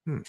Hmm.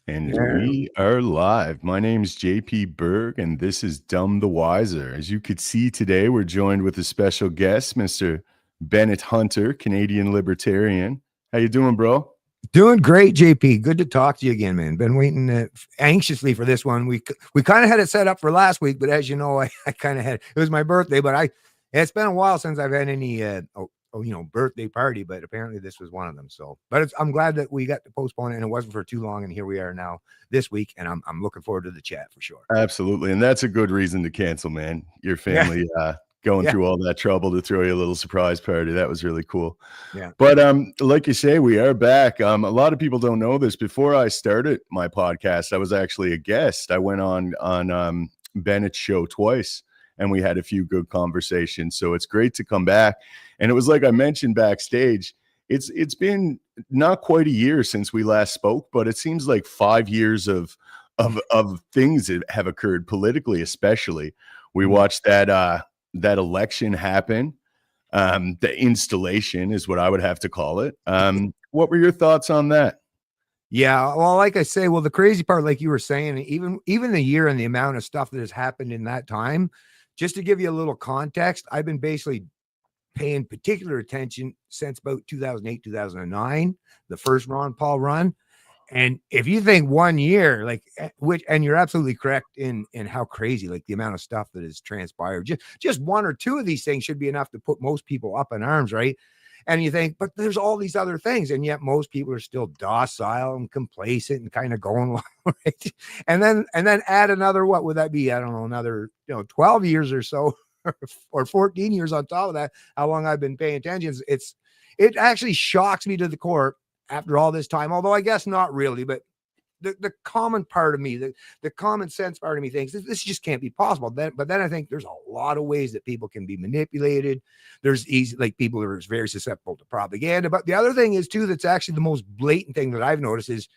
And Yeah. we are live. My name's JP Berg, and this is Dumb the Wiser. As you could see today, we're joined with a special guest, Mr. Bennett Hunter, Canadian libertarian. How you doing, bro? Doing great, JP. Good to talk to you again, man. Been waiting anxiously for this one. We kind of had it set up for last week, but as you know, I kind of had it was my birthday, but it's been a while since I've had any birthday party, but apparently this was one of them. So, but I'm glad that we got to postpone it and it wasn't for too long, and here we are now this week, and I'm looking forward to the chat for sure. Absolutely. And that's a good reason to cancel, man. Your family going through all that trouble to throw you a little surprise party. That was really cool. Yeah. But like you say, we are back. A lot of people don't know this. Before I started my podcast, I was actually a guest. I went on Bennett's show twice, and we had a few good conversations. So it's great to come back. And it was like I mentioned backstage, it's been not quite a year since we last spoke, but it seems like 5 years of things that have occurred politically, especially. We watched that election happen. The installation is what I would have to call it. What were your thoughts on that? Yeah, well, like I say, the crazy part, like you were saying, even the year and the amount of stuff that has happened in that time, just to give you a little context, I've been basically paying particular attention since about 2008, 2009, the first Ron Paul run. And if you think 1 year, and you're absolutely correct in how crazy, like the amount of stuff that has transpired, just one or two of these things should be enough to put most people up in arms, right? And you think, but there's all these other things, and yet most people are still docile and complacent and kind of going along, right? And then add another, what would that be? I don't know, another 12 years or so, or 14 years on top of that. How long I've been paying attention? It actually shocks me to the core after all this time, although I guess not really, but the common part of me, the common sense part of me thinks this just can't be possible. But then I think there's a lot of ways that people can be manipulated. There's easy, like people are very susceptible to propaganda. But the other thing is too, that's actually the most blatant thing that I've noticed is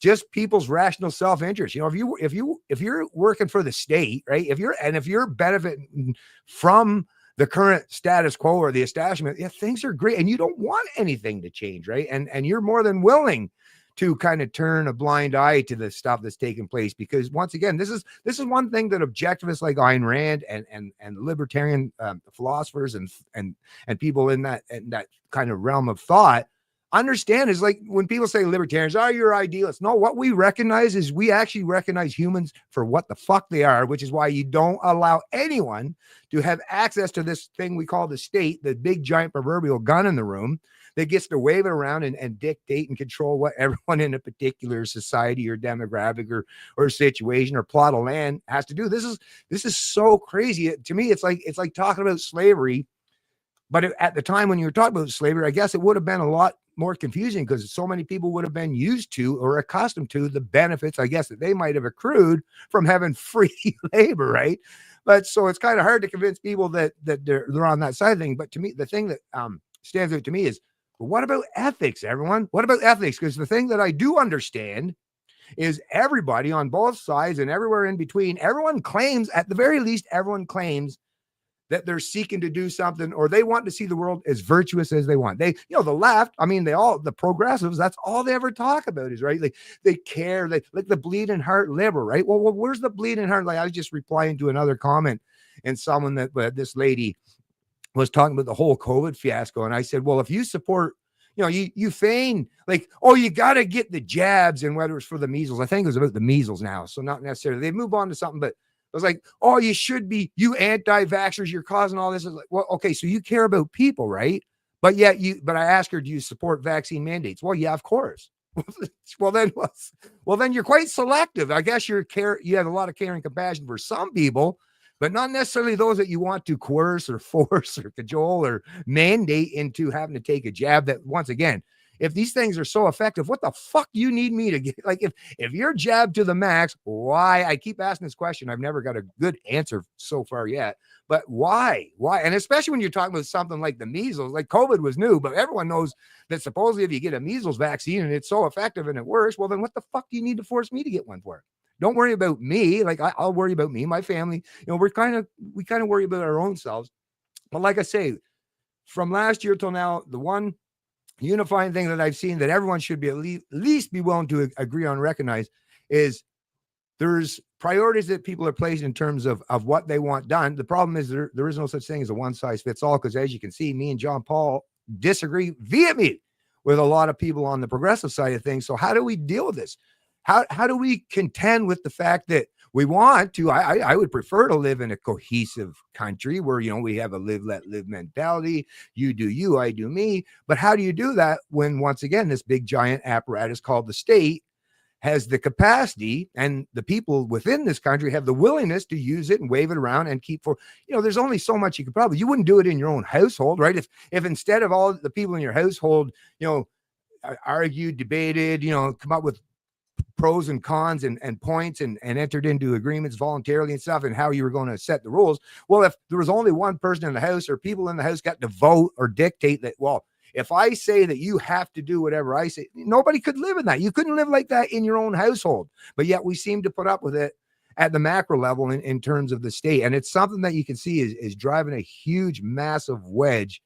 just people's rational self-interest. If you're working for the state, right? If you're benefiting from the current status quo or the establishment, things are great, and you don't want anything to change, right? And you're more than willing to kind of turn a blind eye to the stuff that's taking place, because once again, this is one thing that objectivists like Ayn Rand and libertarian philosophers and people in that kind of realm of thought understand is, like when people say libertarians are your idealists. No, what we recognize is we actually recognize humans for what the fuck they are, which is why you don't allow anyone to have access to this thing we call the state, the big giant proverbial gun in the room that gets to wave it around and dictate and control what everyone in a particular society or demographic or situation or plot of land has to do. This is so crazy. To me, it's like talking about slavery, But at the time when you were talking about slavery, I guess it would have been a lot more confusing because so many people would have been used to or accustomed to the benefits, I guess, that they might have accrued from having free labor, right? But so it's kind of hard to convince people that they're on that side of thing. But to me, the thing that stands out to me is, well, what about ethics, everyone? What about ethics? Because the thing that I do understand is everybody on both sides and everywhere in between, everyone claims, at the very least, everyone claims that they're seeking to do something, or they want to see the world as virtuous as they want. They, the left, I mean, the progressives, that's all they ever talk about is, right? Like they care, like the bleeding heart liberal, right? Well, where's the bleeding heart? Like I was just replying to another comment and someone that this lady was talking about the whole COVID fiasco. And I said, well, if you support, you feign like, oh, you got to get the jabs, and whether it's for the measles, I think it was about the measles now. So not necessarily, they move on to something, but I was like, oh, you should be, you anti-vaxxers, you're causing all this. Like, well, okay, so you care about people, right? But I asked her, do you support vaccine mandates? Well, yeah, of course. well, then you're quite selective. I guess you have a lot of care and compassion for some people, but not necessarily those that you want to coerce or force or cajole or mandate into having to take a jab. That, once again, if these things are so effective, what the fuck do you need me to get? Like, if you're jabbed to the max, why? I keep asking this question. I've never got a good answer so far yet, but why? And especially when you're talking about something like the measles, like COVID was new, but everyone knows that supposedly if you get a measles vaccine and it's so effective and it works, well, then what the fuck do you need to force me to get one for? Don't worry about me. Like I'll worry about me, my family. We kind of worry about our own selves. But like I say, from last year till now, the one unifying thing that I've seen that everyone should be at least be willing to agree on, recognize, is there's priorities that people are placing in terms of what they want done. The problem is there is no such thing as a one size fits all, because as you can see, me and John Paul disagree vehemently with a lot of people on the progressive side of things. So how do we deal with this? How do we contend with the fact that we want to, I would prefer to live in a cohesive country where, we have a live, let live mentality. You do you, I do me. But how do you do that when, once again, this big giant apparatus called the state has the capacity, and the people within this country have the willingness to use it and wave it around and keep for, there's only so much you you wouldn't do it in your own household, right? If instead of all the people in your household, argued, debated, come up with pros and cons and points and entered into agreements voluntarily and stuff, and how you were going to set the rules. Well, if there was only one person in the house, or people in the house got to vote or dictate that, well, if I say that you have to do whatever I say, nobody could live in that. You couldn't live like that in your own household. But yet we seem to put up with it at the macro level in terms of the state. And it's something that you can see is driving a huge, massive wedge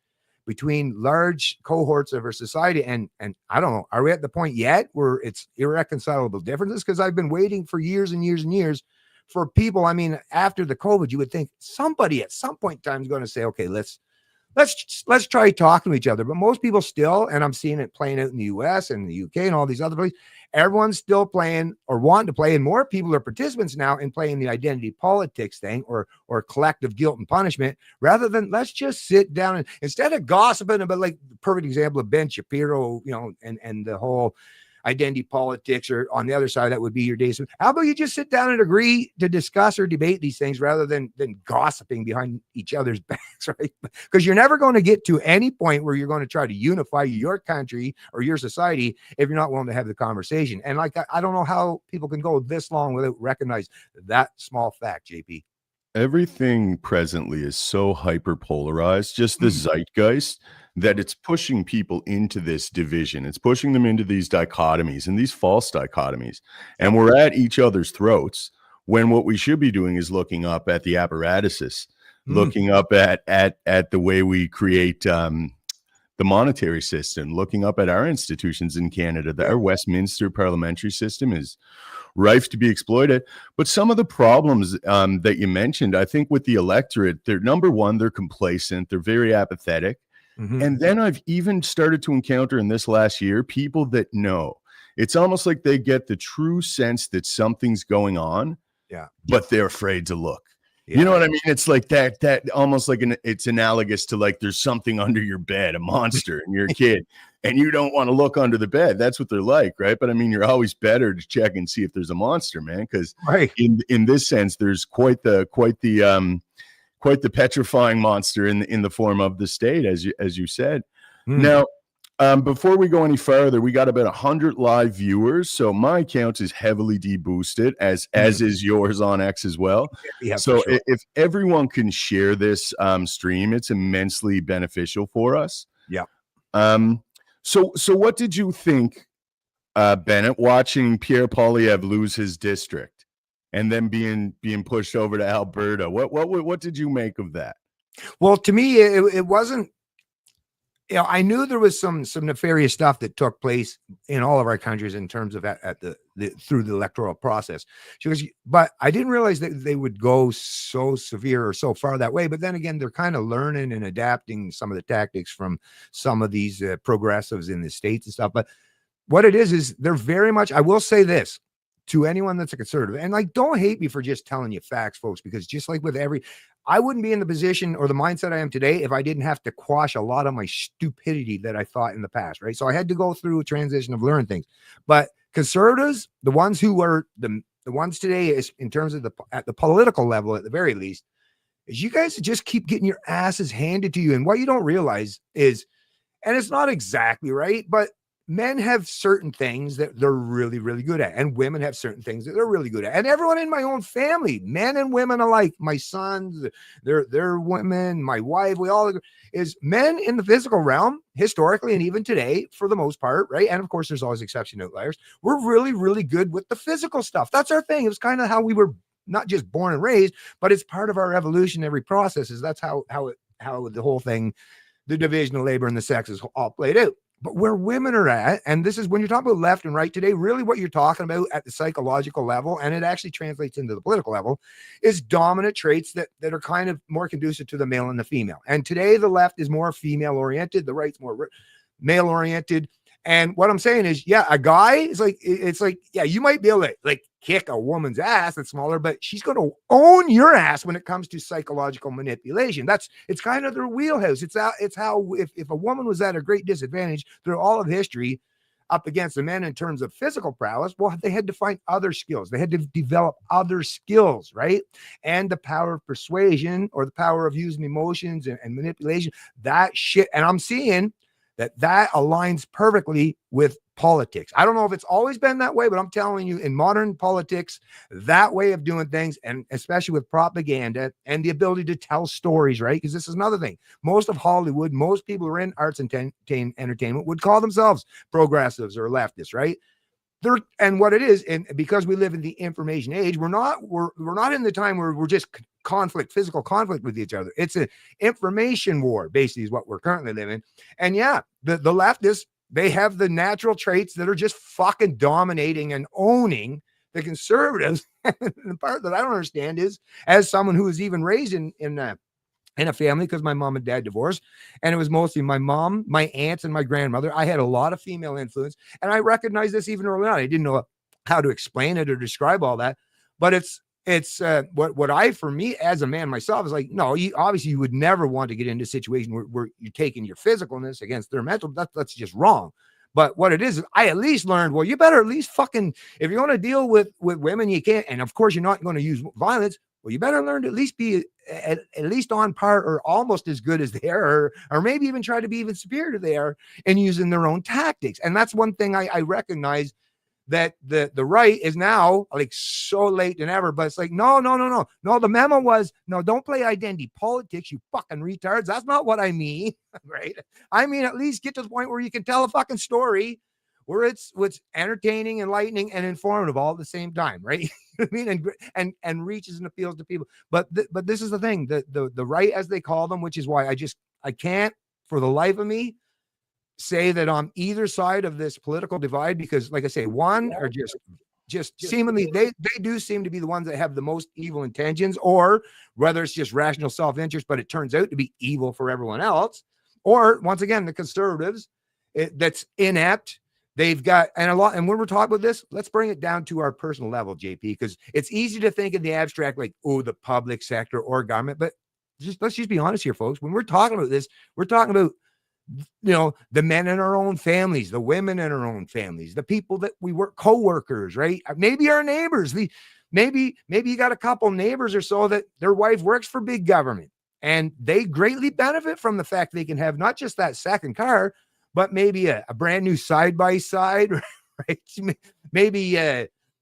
between large cohorts of our society. And I don't know, are we at the point yet where it's irreconcilable differences? Because I've been waiting for years and years and years for people. I mean, after the COVID, you would think somebody at some point in time is going to say, okay, let's try talking to each other. But most people still, and I'm seeing it playing out in the US and the UK and all these other places, everyone's still playing or wanting to play, and more people are participants now in playing the identity politics thing or collective guilt and punishment, rather than let's just sit down and, instead of gossiping about, like the perfect example of Ben Shapiro, and the whole identity politics, or on the other side, that would be your days. How about you just sit down and agree to discuss or debate these things rather than gossiping behind each other's backs, right? Because you're never going to get to any point where you're going to try to unify your country or your society if you're not willing to have the conversation. And like, I don't know how people can go this long without recognizing that small fact, JP. Everything presently is so hyper polarized, just the zeitgeist, that it's pushing people into this division. It's pushing them into these dichotomies and these false dichotomies. And we're at each other's throats, when what we should be doing is looking up at the apparatuses, looking up at the way we create the monetary system, looking up at our institutions in Canada. Our Westminster parliamentary system is rife to be exploited. But some of the problems that you mentioned, I think with the electorate, they're, number one, they're complacent. They're very apathetic. And then I've even started to encounter in this last year people that know. It's almost like they get the true sense that something's going on, but they're afraid to look. You know what I mean? It's like that almost like it's analogous to, like, there's something under your bed, a monster, and you're a kid and you don't want to look under the bed. That's what they're like, right? But I mean, you're always better to check and see if there's a monster, man, because in this sense, there's quite the quite the petrifying monster in the form of the state, as you said. Hmm. Now, before we go any further, we got about 100 live viewers, so my account is heavily deboosted, as is yours on X as well. Yeah, so for sure. if everyone can share this stream, it's immensely beneficial for us. Yeah. So what did you think, Bennett, watching Pierre Poilievre lose his district and then being pushed over to Alberta? What did you make of that? Well, to me, it wasn't. I knew there was some nefarious stuff that took place in all of our countries in terms of at the through the electoral process. But I didn't realize that they would go so severe or so far that way. But then again, they're kind of learning and adapting some of the tactics from some of these progressives in the States and stuff. But what it is they're very much, I will say this to anyone that's a conservative, and like, don't hate me for just telling you facts, folks, because just like with I wouldn't be in the position or the mindset I am today if I didn't have to quash a lot of my stupidity that I thought in the past, right? So I had to go through a transition of learning things. But conservatives, the ones who were the ones today, is in terms of at the political level, at the very least, is you guys just keep getting your asses handed to you. And what you don't realize is, and it's not exactly right, but men have certain things that they're really, really good at, and women have certain things that they're really good at. And everyone in my own family, men and women alike, my sons, they're women, my wife, we all is men in the physical realm, historically and even today, for the most part, right? And of course, there's always exception outliers. We're really, really good with the physical stuff. That's our thing. It was kind of how we were not just born and raised, but it's part of our evolutionary processes. That's how the whole thing, the division of labor and the sexes all played out. But where women are at, and this is when you're talking about left and right today, really what you're talking about at the psychological level, and it actually translates into the political level, is dominant traits that are kind of more conducive to the male and the female. And today the left is more female oriented, the right's more male oriented. And what I'm saying is, yeah, a guy is like, it's like, yeah, you might be able to like kick a woman's ass that's smaller, but she's going to own your ass when it comes to psychological manipulation. It's kind of their wheelhouse. It's how if a woman was at a great disadvantage through all of history up against the men in terms of physical prowess, well, they had to find other skills. They had to develop other skills, right? And the power of persuasion, or the power of using emotions and manipulation, that shit. And I'm seeing that aligns perfectly with politics. I don't know if it's always been that way, but I'm telling you, in modern politics, that way of doing things, and especially with propaganda and the ability to tell stories, right? Because this is another thing. Most of Hollywood, most people who are in arts and entertainment would call themselves progressives or leftists, right? And what it is, and because we live in the information age, we're not in the time where we're just physical conflict with each other. It's an information war, basically, is what we're currently living. And yeah, the leftists, they have the natural traits that are just fucking dominating and owning the conservatives. The part that I don't understand is, as someone who was even raised in a family, because my mom and dad divorced, and it was mostly my mom, my aunts, and my grandmother. I had a lot of female influence, and I recognized this even early on. I didn't know how to explain it or describe all that, but it's what I, for me as a man myself, is like, no, obviously you would never want to get into a situation where you're taking your physicalness against their mental. That's just wrong. But what it is I at least learned, well, you better at least fucking, if you're going to deal with women, you can't, and of course you're not going to use violence. Well, you better learn to at least be at least on par or almost as good as they are, or maybe even try to be even superior to they are in using their own tactics. And that's one thing I recognize, that the right is now like so late than ever. But it's like, no. The memo was, no, don't play identity politics, you fucking retards. That's not what I mean, right? I mean, at least get to the point where you can tell a fucking story where it's entertaining, enlightening, and informative all at the same time, right? I mean, and reaches and appeals to people. But this is the thing, the right, as they call them, which is why I can't for the life of me say that on either side of this political divide, because like I say, one are just seemingly, they do seem to be the ones that have the most evil intentions, or whether it's just rational self-interest, but it turns out to be evil for everyone else. Or once again, the conservatives, that's inept. They've got, and when we're talking about this, let's bring it down to our personal level, JP, because it's easy to think in the abstract, like, oh, the public sector or government, but let's just be honest here, folks. When we're talking about this, we're talking about the men in our own families, the women in our own families, the people that we work, co-workers, right? Maybe our neighbors. Maybe you got a couple neighbors or so that their wife works for big government, and they greatly benefit from the fact they can have not just that second car, but maybe a brand new side-by-side, right? Maybe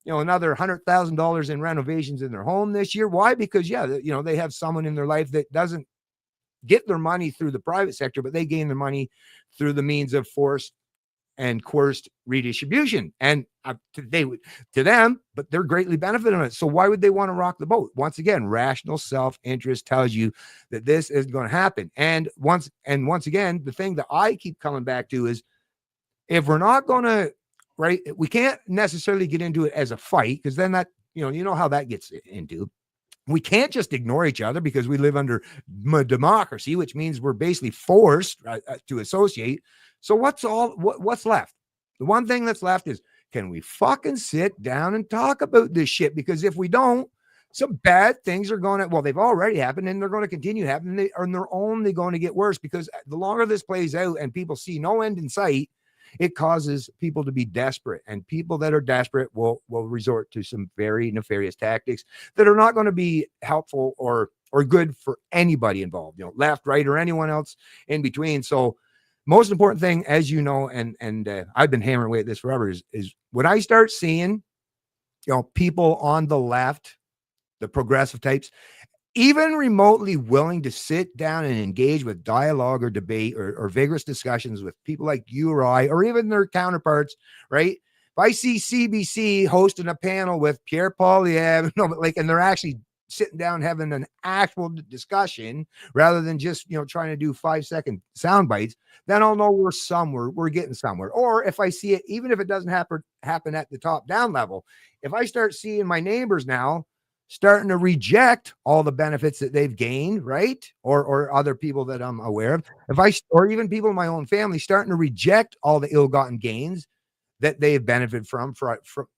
another $100,000 in renovations in their home this year. Why? Because they have someone in their life that doesn't get their money through the private sector, but they gain their money through the means of forced and coerced redistribution. And to them, but they're greatly benefiting from it. So why would they want to rock the boat? Once again, rational self-interest tells you that this is going to happen. And once again, the thing that I keep coming back to is, if we're not going to, right, we can't necessarily get into it as a fight, because then that, how that gets into. We can't just ignore each other because we live under democracy, which means we're basically forced to associate. So what's left? The one thing that's left is, can we fucking sit down and talk about this shit? Because if we don't, some bad things are going to, they've already happened, and they're going to continue happening, and they're only going to get worse, because the longer this plays out and people see no end in sight, it causes people to be desperate, and people that are desperate will resort to some very nefarious tactics that are not going to be helpful or good for anybody involved, left, right, or anyone else in between. So most important thing, as you know, and I've been hammering away at this forever, is when I start seeing, people on the left, the progressive types, even remotely willing to sit down and engage with dialogue or debate or vigorous discussions with people like you or I, or even their counterparts, right? If I see CBC hosting a panel with Pierre Poilievre, and they're actually sitting down having an actual discussion rather than just, trying to do 5-second sound bites, then I'll know we're getting somewhere. Or if I see it, even if it doesn't happen at the top down level, if I start seeing my neighbors now starting to reject all the benefits that they've gained, right? Or other people that I'm aware of, or even people in my own family starting to reject all the ill-gotten gains that they have benefited from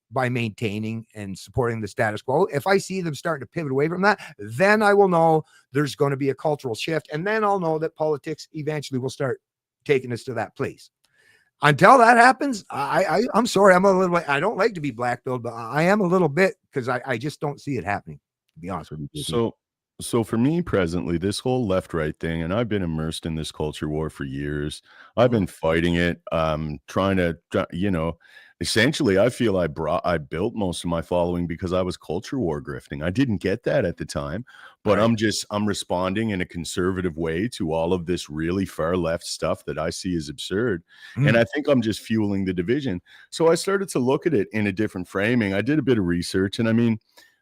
by maintaining and supporting the status quo. If I see them starting to pivot away from that, then I will know there's going to be a cultural shift. And then I'll know that politics eventually will start taking us to that place. Until that happens, I'm sorry, I don't like to be black-pilled, but I am a little bit, because I just don't see it happening, to be honest with you. So for me presently, this whole left-right thing, and I've been immersed in this culture war for years. I've been fighting it, trying to, essentially, I feel I built most of my following because I was culture war grifting. I didn't get that at the time, but right. I'm responding in a conservative way to all of this really far left stuff that I see as absurd. And I think I'm just fueling the division. So I started to look at it in a different framing. I did a bit of research, and I mean,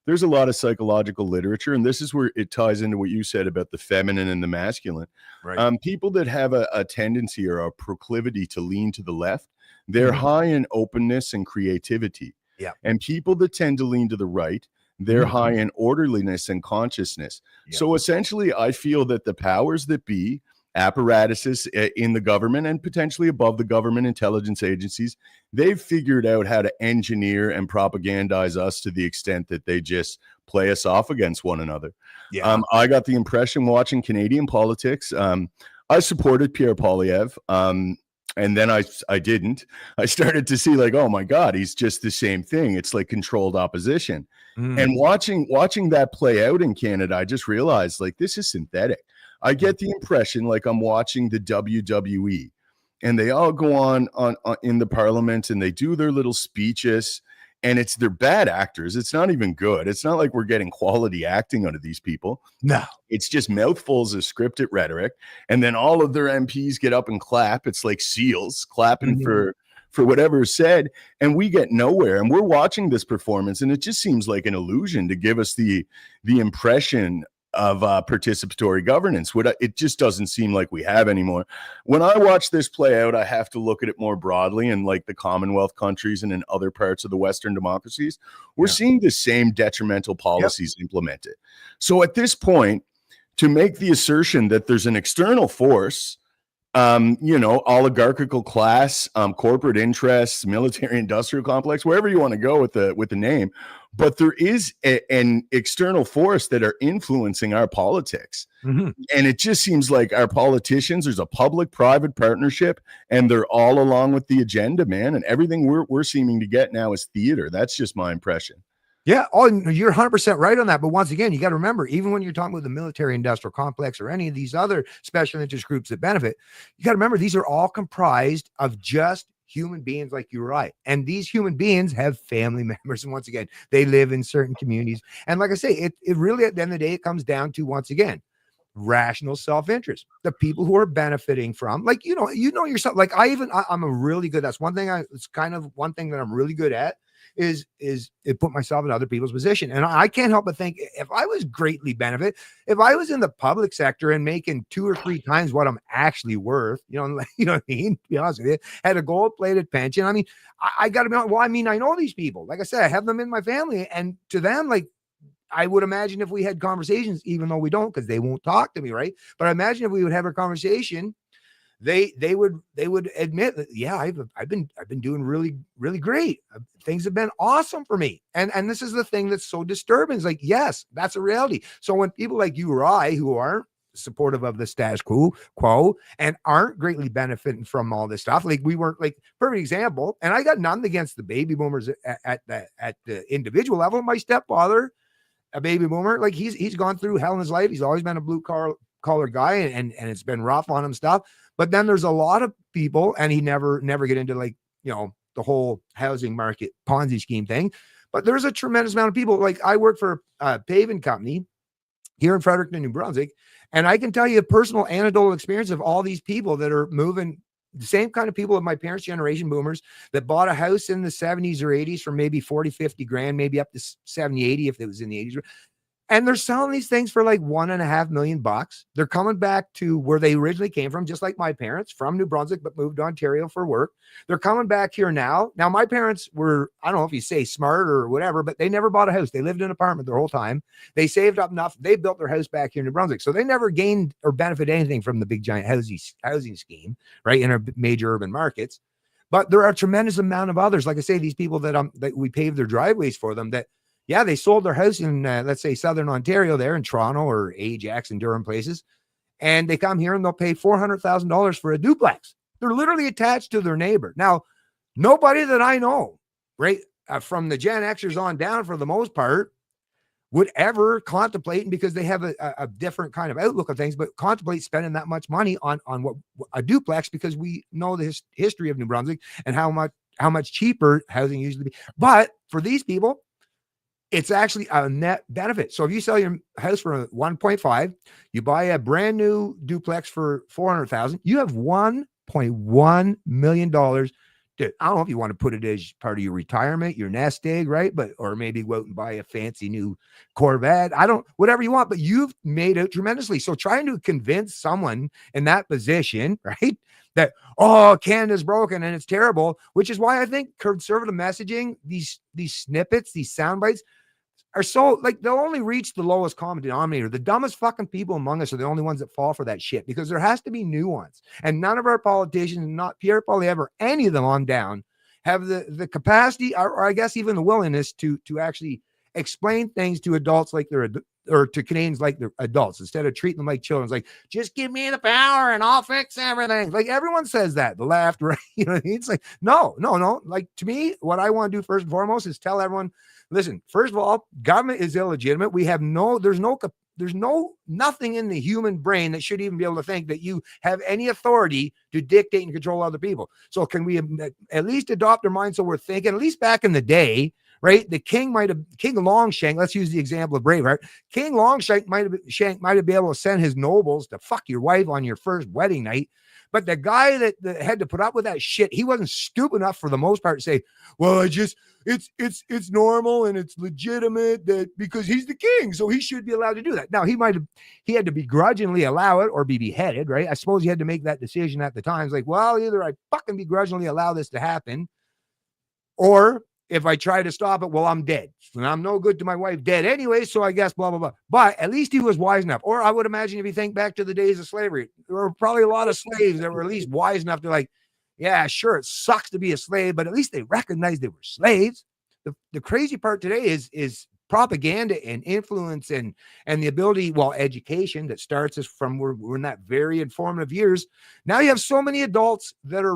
there's a lot of psychological literature, and this is where it ties into what you said about the feminine and the masculine. Right. People that have a tendency or a proclivity to lean to the left, they're high in openness and creativity. Yeah. And people that tend to lean to the right, they're high in orderliness and consciousness. Yeah. So essentially, I feel that the powers that be, apparatuses in the government and potentially above the government intelligence agencies, they've figured out how to engineer and propagandize us to the extent that they just play us off against one another. Yeah. I got the impression watching Canadian politics, I supported Pierre Poilievre, and then I didn't. I started to see, like, oh my God, he's just the same thing. It's like controlled opposition. And watching that play out in Canada, I just realized, like, this is synthetic. I get the impression like I'm watching the WWE, and they all go on in the parliament and they do their little speeches, and they're bad actors. It's not even good. It's not like we're getting quality acting out of these people. No, it's just mouthfuls of scripted rhetoric. And then all of their MPs get up and clap. It's like seals clapping for whatever is said. And we get nowhere. And we're watching this performance, and it just seems like an illusion to give us the impression of participatory governance. It just doesn't seem like we have anymore. When I watch this play out, I have to look at it more broadly, and like the Commonwealth countries and in other parts of the Western democracies, we're seeing the same detrimental policies implemented. So at this point, to make the assertion that there's an external force oligarchical class, corporate interests, military industrial complex, wherever you want to go with the name. But there is an external force that are influencing our politics. Mm-hmm. And it just seems like our politicians, there's a public-private partnership, and they're all along with the agenda, man. And everything we're seeming to get now is theater. That's just my impression. Yeah. Oh, you're 100% right on that. But once again, you got to remember, even when you're talking about the military industrial complex or any of these other special interest groups that benefit, you got to remember these are all comprised of just human beings like you or I. And these human beings have family members. And once again, they live in certain communities. And like I say, it really, at the end of the day, it comes down to, once again, rational self-interest. The people who are benefiting from, like, yourself, like I'm a really good, that's one thing it's kind of one thing that I'm really good at is it put myself in other people's position. And I can't help but think, if I was greatly benefit, if I was in the public sector and making 2 or 3 times what I'm actually worth, you know what I mean? To be honest with you, had a gold-plated pension. I mean, I got to be honest. Well, I mean, I know these people. Like I said, I have them in my family, and to them, like, I would imagine if we had conversations, even though we don't, because they won't talk to me, right? But I imagine if we would have a conversation, they would admit that, yeah, I've been doing really, really great. Things have been awesome for me. And this is the thing that's so disturbing. It's like, yes, that's a reality. So when people like you or I, who aren't supportive of the status quo and aren't greatly benefiting from all this stuff, like we weren't, like, perfect example. And I got nothing against the baby boomers at the individual level. My stepfather, a baby boomer, like he's gone through hell in his life. He's always been a blue collar guy, and it's been rough on him stuff. But then there's a lot of people, and he never get into, like, the whole housing market Ponzi scheme thing. But there's a tremendous amount of people. Like, I work for a paving company here in Fredericton, New Brunswick, and I can tell you a personal anecdotal experience of all these people that are moving. The same kind of people of my parents' generation, boomers, that bought a house in the 70s or 80s for maybe 40, 50 grand, maybe up to 70, 80 if it was in the 80s. And they're selling these things for like $1.5 million. They're coming back to where they originally came from, just like my parents, from New Brunswick, but moved to Ontario for work. They're coming back here now. Now, my parents were, I don't know if you say smart or whatever, but they never bought a house. They lived in an apartment their whole time. They saved up enough. They built their house back here in New Brunswick. So they never gained or benefited anything from the big giant housing scheme, right, in our major urban markets. But there are a tremendous amount of others. Like I say, these people that we paved their driveways for them, that, yeah, they sold their house in, let's say, Southern Ontario, there in Toronto or Ajax and Durham places, and they come here and they'll pay $400,000 for a duplex. They're literally attached to their neighbor. Now, nobody that I know, right, from the Gen Xers on down, for the most part, would ever contemplate, because they have a different kind of outlook of things, but contemplate spending that much money on what a duplex, because we know the history of New Brunswick and how much cheaper housing used to be. But for these people, it's actually a net benefit. So if you sell your house for 1.5, you buy a brand new duplex for 400,000, you have $1.1 million. Dude, I don't know if you want to put it as part of your retirement, your nest egg, right? But, or maybe go out and buy a fancy new Corvette. Whatever you want, but you've made it tremendously. So trying to convince someone in that position, right, that, oh, Canada's broken and it's terrible, which is why I think conservative messaging, these snippets, these sound bites, are so, like, they'll only reach the lowest common denominator. The dumbest fucking people among us are the only ones that fall for that shit, because there has to be nuance. And none of our politicians, not Pierre Poilievre, any of them on down, have the capacity or I guess even the willingness to actually explain things to adults like they're or to Canadians like they're adults, instead of treating them like children. It's like, just give me the power and I'll fix everything. Like, everyone says that, the left, right? You know what I mean? It's like, no. Like, to me, what I want to do first and foremost is tell everyone, listen, first of all, government is illegitimate. There's nothing in the human brain that should even be able to think that you have any authority to dictate and control other people. So can we at least adopt our mind, so we're thinking, at least back in the day, right? The King Longshank, let's use the example of Braveheart. King Longshank might have been able to send his nobles to fuck your wife on your first wedding night. But the guy that had to put up with that shit, he wasn't stupid enough for the most part to say, well, it's normal and it's legitimate, that because he's the king, so he should be allowed to do that. Now, he had to begrudgingly allow it or be beheaded, right? I suppose he had to make that decision at the time. It's like, well, either I fucking begrudgingly allow this to happen, or if I try to stop it, well, I'm dead. And I'm no good to my wife, dead anyway. So I guess blah, blah, blah. But at least he was wise enough. Or I would imagine if you think back to the days of slavery, there were probably a lot of slaves that were at least wise enough to like, yeah, sure, it sucks to be a slave, but at least they recognized they were slaves. The crazy part today is propaganda and influence and the ability, well, education that starts us from we're in that very informative years. Now you have so many adults that are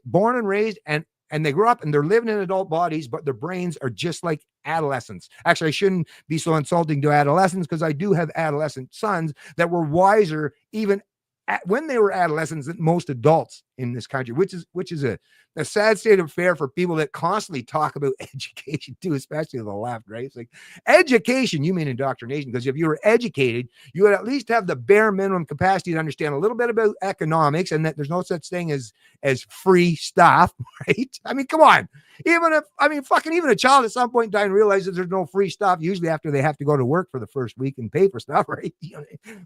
born and raised, and they grow up and they're living in adult bodies, but their brains are just like adolescents. Actually, I shouldn't be so insulting to adolescents, because I do have adolescent sons that were wiser even when they were adolescents than most adults in this country, which is a sad state of affair for people that constantly talk about education too, especially the left, right? It's like, education, you mean indoctrination, because if you were educated, you would at least have the bare minimum capacity to understand a little bit about economics, and that there's no such thing as free stuff, right? I mean, come on. Even a child at some point in time realizes there's no free stuff, usually after they have to go to work for the first week and pay for stuff, right?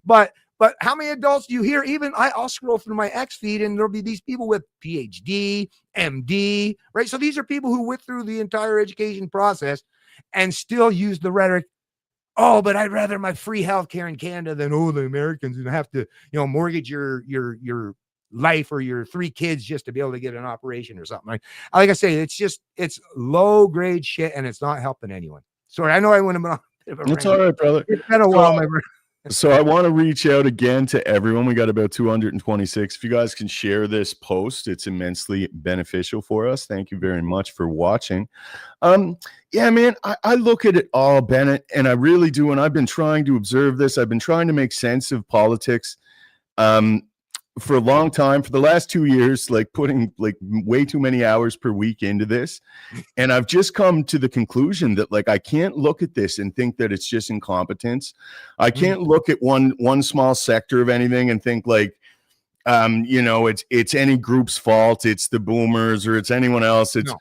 But how many adults do you hear? Even I'll scroll through my X feed and there'll be these people with PhD, MD, right? So these are people who went through the entire education process and still use the rhetoric, oh, but I'd rather my free healthcare in Canada than, oh, the Americans and have to, mortgage your life or your 3 kids just to be able to get an operation or something. Like I say, it's low grade shit and it's not helping anyone. Sorry, I know I went a bit of a rant. It's all right, brother. It's been a while, my brother. So I want to reach out again to everyone. We got about 226. If you guys can share this post, it's immensely beneficial for us. Thank you very much for watching. Yeah, man, I look at it all, Bennett, and I really do. And I've been trying to observe this. I've been trying to make sense of politics for a long time, for the last 2 years, like putting like way too many hours per week into this. And I've just come to the conclusion that like, I can't look at this and think that it's just incompetence. I can't look at one small sector of anything and think like, it's any group's fault. It's the boomers or it's anyone else. It's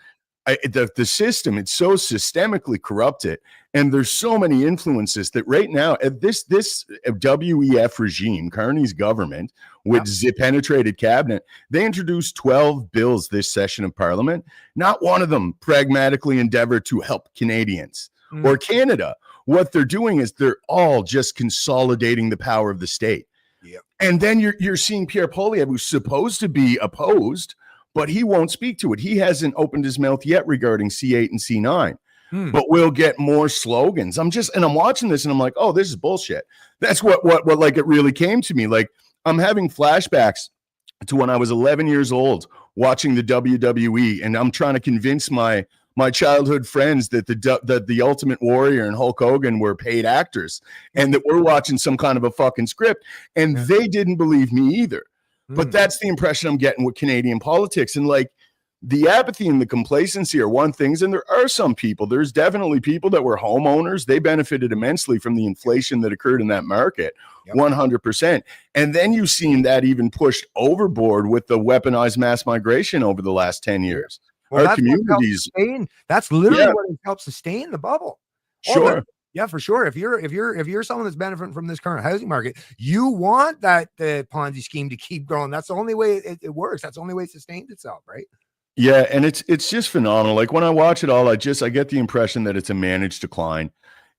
the system. It's so systemically corrupted. And there's so many influences that right now this WEF regime, Carney's government with penetrated cabinet, they introduced 12 bills this session of Parliament. Not one of them pragmatically endeavored to help Canadians or Canada. What they're doing is they're all just consolidating the power of the state. Yep. And then you're seeing Pierre Poilievre, who's supposed to be opposed, but he won't speak to it. He hasn't opened his mouth yet regarding C8 and C9. But we'll get more slogans. I'm watching this and I'm like, oh, this is bullshit. That's what like it really came to me. Like I'm having flashbacks to when I was 11 years old watching the WWE, and I'm trying to convince my childhood friends that the Ultimate Warrior and Hulk Hogan were paid actors and that we're watching some kind of a fucking script, and they didn't believe me either. But that's the impression I'm getting with Canadian politics. And like the apathy and the complacency are one thing, and there are some people, there's definitely people that were homeowners. They benefited immensely from the inflation that occurred in that market, 100%. And then you've seen that even pushed overboard with the weaponized mass migration over the last 10 years. Well, our communities. That's literally what helps sustain the bubble. Sure. Yeah, for sure. If you're someone that's benefiting from this current housing market, you want the Ponzi scheme to keep growing. That's the only way it works. That's the only way it sustains itself, right? Yeah, and it's just phenomenal. Like when I watch it all, I get the impression that it's a managed decline.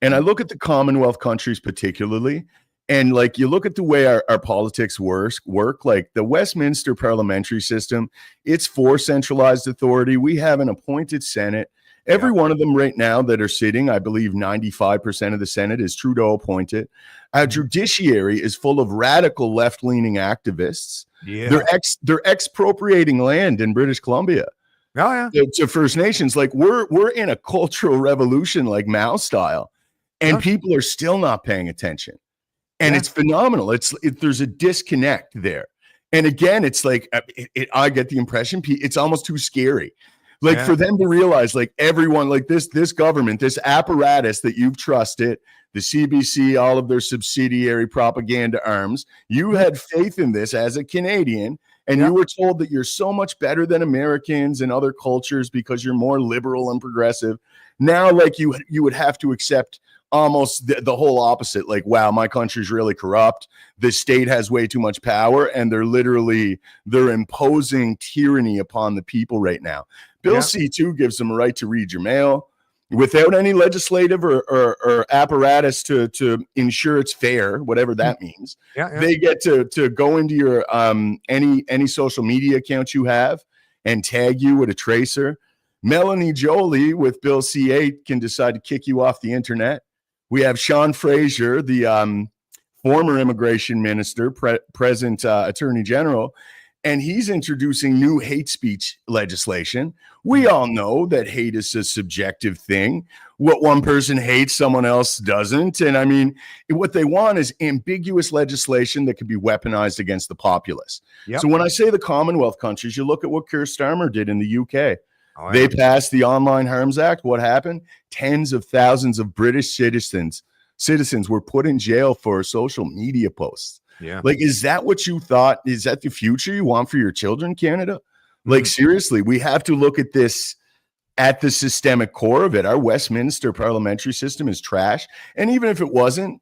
And I look at the Commonwealth countries particularly, and like you look at the way our politics work, like the Westminster parliamentary system, it's for centralized authority. We have an appointed Senate. Every one of them right now that are sitting, I believe 95% of the Senate is Trudeau appointed. Our judiciary is full of radical left-leaning activists. Yeah. They're expropriating land in British Columbia. Oh, yeah. To First Nations. Like we're in a cultural revolution like Mao style, and people are still not paying attention. And it's phenomenal. There's a disconnect there. And again, it's like I get the impression it's almost too scary. Like for them to realize, like everyone, like this government, this apparatus that you've trusted, the CBC, all of their subsidiary propaganda arms, you had faith in this as a Canadian, and you were told that you're so much better than Americans and other cultures because you're more liberal and progressive. Now, like you would have to accept almost the whole opposite. Like, wow, my country's really corrupt. The state has way too much power, and they're imposing tyranny upon the people right now. Bill Yeah. C2 gives them a right to read your mail without any legislative or apparatus to ensure it's fair, whatever that means. Yeah, yeah. They get to go into your any social media account you have and tag you with a tracer. Melanie Jolie with Bill C8 can decide to kick you off the internet. We have Sean Fraser, the former immigration minister, present attorney general, and he's introducing new hate speech legislation. We all know that hate is a subjective thing. What one person hates, someone else doesn't. And I mean, what they want is ambiguous legislation that can be weaponized against the populace. Yep. So when I say the Commonwealth countries, you look at what Keir Starmer did in the UK. Oh, They yeah. passed the Online Harms Act. What happened? Tens of thousands of British citizens were put in jail for social media posts. Yeah. Like, is that what you thought? Is that the future you want for your children, Canada? Like, seriously, we have to look at this at the systemic core of it. Our Westminster parliamentary system is trash. And even if it wasn't,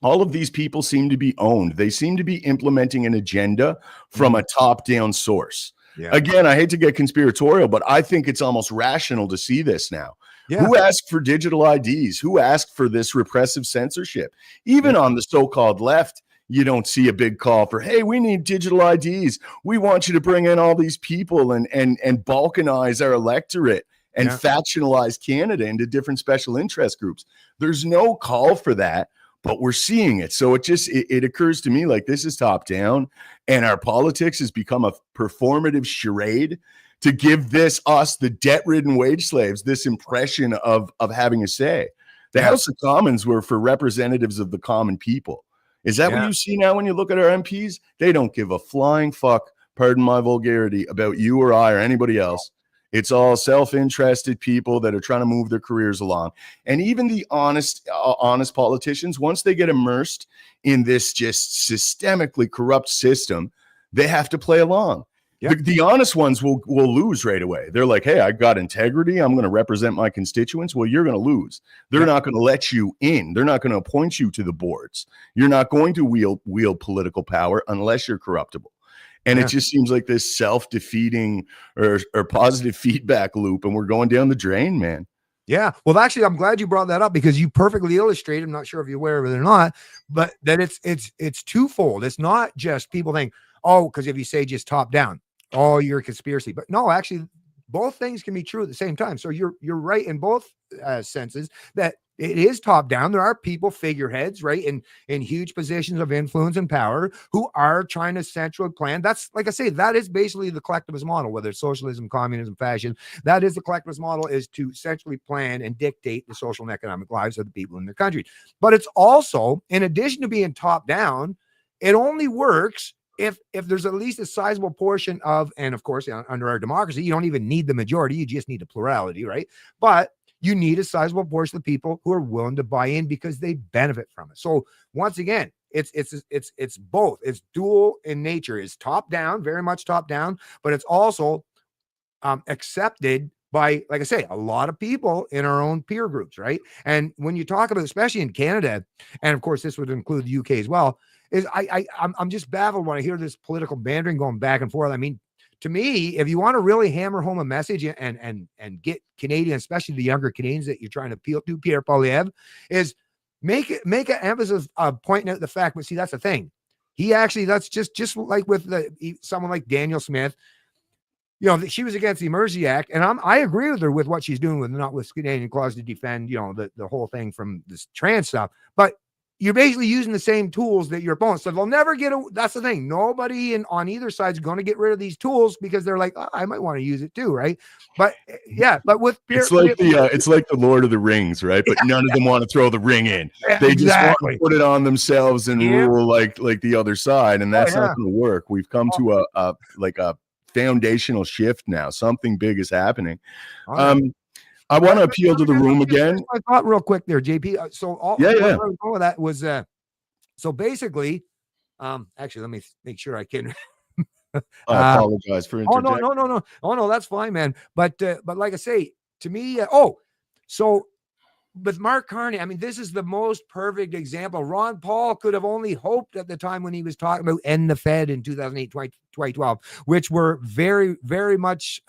all of these people seem to be owned. They seem to be implementing an agenda from a top-down source. Yeah. Again, I hate to get conspiratorial, but I think it's almost rational to see this now. Yeah. Who asked for digital IDs? Who asked for this repressive censorship? Even on the so-called left, you don't see a big call for, hey, we need digital IDs. We want you to bring in all these people and balkanize our electorate and factionalize Canada into different special interest groups. There's no call for that, but we're seeing it. So it occurs to me like this is top down, and our politics has become a performative charade to give us, the debt-ridden wage slaves, this impression of having a say. The House of Commons were for representatives of the common people. Is that what you see now when you look at our MPs? They don't give a flying fuck, pardon my vulgarity, about you or I or anybody else. It's all self-interested people that are trying to move their careers along. And even the honest politicians, once they get immersed in this just systemically corrupt system, they have to play along. Yep. The honest ones will lose right away. They're like, hey, I got integrity. I'm going to represent my constituents. Well, you're going to lose. They're not going to let you in. They're not going to appoint you to the boards. You're not going to wield political power unless you're corruptible. And it just seems like this self-defeating or positive feedback loop, and we're going down the drain, man. Yeah. Well, actually, I'm glad you brought that up because you perfectly illustrated, I'm not sure if you're aware of it or not, but that it's twofold. It's not just people think, oh, because if you say just top down, oh, you're a conspiracy. But no, actually, both things can be true at the same time. So you're right in both senses that it is top down. There are people, figureheads, right, in huge positions of influence and power who are trying to centrally plan. That's, like I say, that is basically the collectivist model, whether it's socialism, communism, fascism. That is the collectivist model, is to centrally plan and dictate the social and economic lives of the people in their country. But it's also, in addition to being top down, it only works if there's at least a sizable portion of, and of course, under our democracy, you don't even need the majority, you just need a plurality, right? But you need a sizable portion of people who are willing to buy in because they benefit from it. So once again, it's both. It's dual in nature. It's top down, very much top down, but it's also accepted by, like I say, a lot of people in our own peer groups, right? And when you talk about, especially in Canada, and of course this would include the UK as well, is I'm just baffled when I hear this political bantering going back and forth. I mean, to me, if you want to really hammer home a message and get Canadians, especially the younger Canadians that you're trying to appeal to, Pierre Poilievre, is make an emphasis of pointing out the fact. But see, that's the thing. He actually, that's just like with someone like Danielle Smith. You know, she was against the Emergency Act, and I agree with her with what she's doing with not with Canadian Clause to defend, you know, the whole thing from this trans stuff. But you're basically using the same tools that your opponents. So they'll never get that's the thing. Nobody on either side is going to get rid of these tools because they're like, oh, I might want to use it too, right? But but with it's like the Lord of the Rings, right? But none of them want to throw the ring in. They just want to put it on themselves and rule like the other side, and that's not going to work. We've come to a foundational shift now. Something big is happening. I want to appeal to the room again. I thought real quick there, JP. So all of that was so basically, actually, let me make sure I can. I apologize for interjecting. Oh no, that's fine, man. But like I say, to me, so with Mark Carney, I mean, this is the most perfect example. Ron Paul could have only hoped at the time when he was talking about end the Fed in 2008, 2012, which were very, very much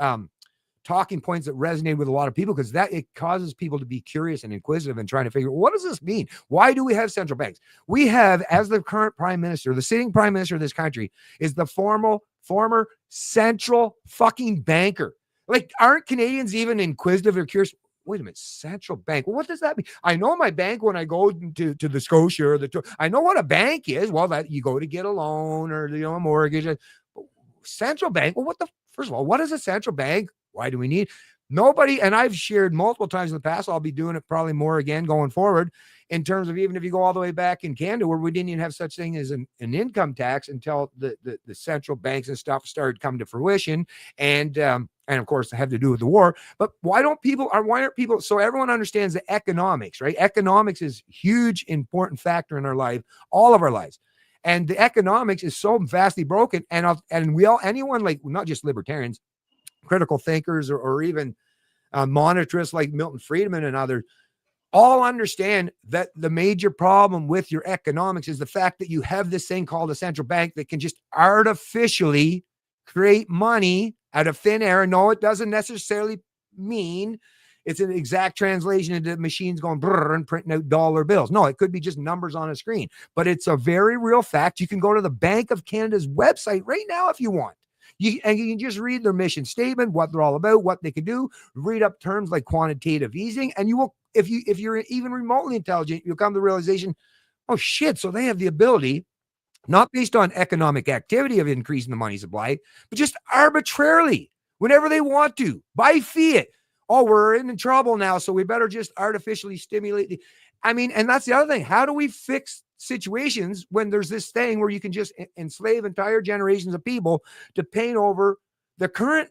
talking points that resonate with a lot of people because that it causes people to be curious and inquisitive and trying to figure, what does this mean? Why do we have central banks? We have, as the current prime minister, the sitting prime minister of this country is the former central fucking banker. Like, aren't Canadians even inquisitive or curious? Wait a minute, central bank. Well, what does that mean? I know my bank when I go to the Scotia or I know what a bank is. Well, that you go to get a loan or a mortgage. Central bank. Well, first of all, what is a central bank? Why do we need nobody? And I've shared multiple times in the past. I'll be doing it probably more again going forward in terms of even if you go all the way back in Canada where we didn't even have such thing as an income tax until the central banks and stuff started coming to fruition. And of course, it had to do with the war. But why aren't people, so everyone understands the economics, right? Economics is a huge, important factor in our life, all of our lives. And the economics is so vastly broken. And we all, anyone like, not just libertarians, critical thinkers or even monetarists like Milton Friedman and others, all understand that the major problem with your economics is the fact that you have this thing called a central bank that can just artificially create money out of thin air. No, it doesn't necessarily mean it's an exact translation into machines going brrr and printing out dollar bills. No, it could be just numbers on a screen, but it's a very real fact. You can go to the Bank of Canada's website right now if you want. You can just read their mission statement, what they're all about, what they can do, read up terms like quantitative easing, and you will, if you're even remotely intelligent, you'll come to the realization, oh shit, so they have the ability, not based on economic activity of increasing the money supply, but just arbitrarily, whenever they want to, by fiat. Oh, we're in trouble now, so we better just artificially stimulate and that's the other thing. How do we fix situations when there's this thing where you can just enslave entire generations of people to paint over the current,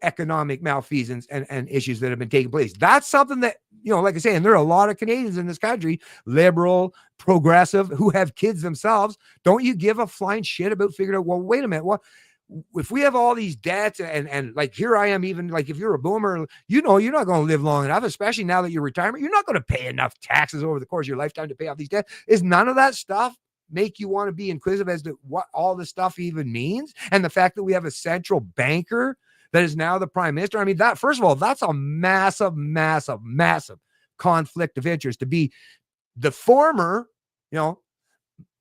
economic malfeasance and issues that have been taking place? That's something that, like I say, and there are a lot of Canadians in this country, liberal, progressive, who have kids themselves. Don't you give a flying shit about figuring out, well, wait a minute, what? If we have all these debts and like here I am, even like if you're a boomer, you're not going to live long enough, especially now that you're retirement, you're not going to pay enough taxes over the course of your lifetime to pay off these debts. Is none of that stuff make you want to be inquisitive as to what all this stuff even means? And the fact that we have a central banker that is now the prime minister. I mean, that, first of all, that's a massive, massive, massive conflict of interest to be the former,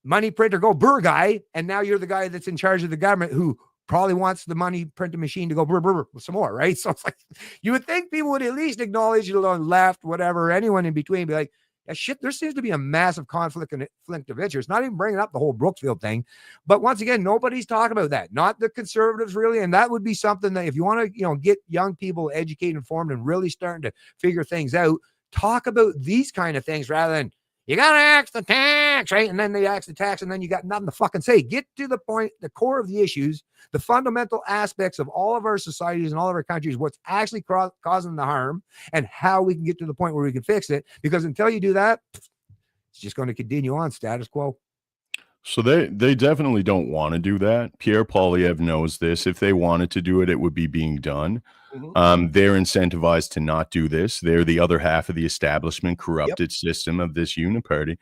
money printer go brr guy. And now you're the guy that's in charge of the government who probably wants the money printing machine to go brr, brr, brr, with some more, right? So it's like, you would think people would at least acknowledge it on left, whatever, anyone in between, be like, yeah, shit, there seems to be a massive conflict of interest, not even bringing up the whole Brookfield thing. But once again, nobody's talking about that, not the conservatives really. And that would be something that if you want to, get young people educated, informed, and really starting to figure things out, talk about these kind of things rather than, you got to axe the tax, right? And then they axe the tax and then you got nothing to fucking say. Get to the point, the core of the issues, the fundamental aspects of all of our societies and all of our countries, what's actually causing the harm and how we can get to the point where we can fix it. Because until you do that, it's just going to continue on status quo. So they definitely don't want to do that. Pierre Poilievre knows this. If they wanted to do it, it would be being done. Mm-hmm. They're incentivized to not do this. They're the other half of the establishment, corrupted system of this uniparty.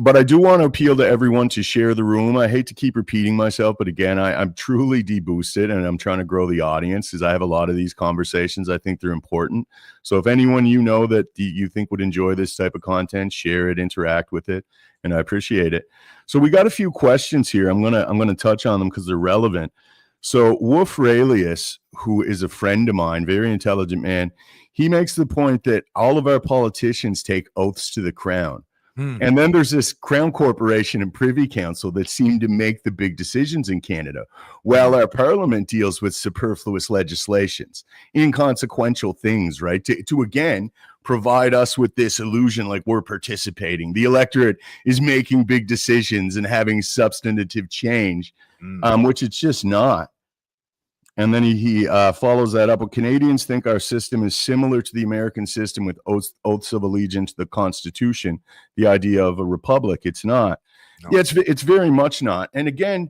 But I do want to appeal to everyone to share the room. I hate to keep repeating myself, but again, I'm truly deboosted and I'm trying to grow the audience as I have a lot of these conversations. I think they're important. So if anyone that you think would enjoy this type of content, share it, interact with it, and I appreciate it. So we got a few questions here. I'm gonna touch on them because they're relevant. So Wolf Raylius, who is a friend of mine, very intelligent man, he makes the point that all of our politicians take oaths to the crown. And then there's this Crown Corporation and Privy Council that seem to make the big decisions in Canada, while our parliament deals with superfluous legislations, inconsequential things, right? To again, provide us with this illusion like we're participating. The electorate is making big decisions and having substantive change, which it's just not. And then he follows that up. Well, Canadians think our system is similar to the American system with oaths of allegiance to the Constitution, the idea of a republic. It's not. No. Yeah, it's very much not. And again,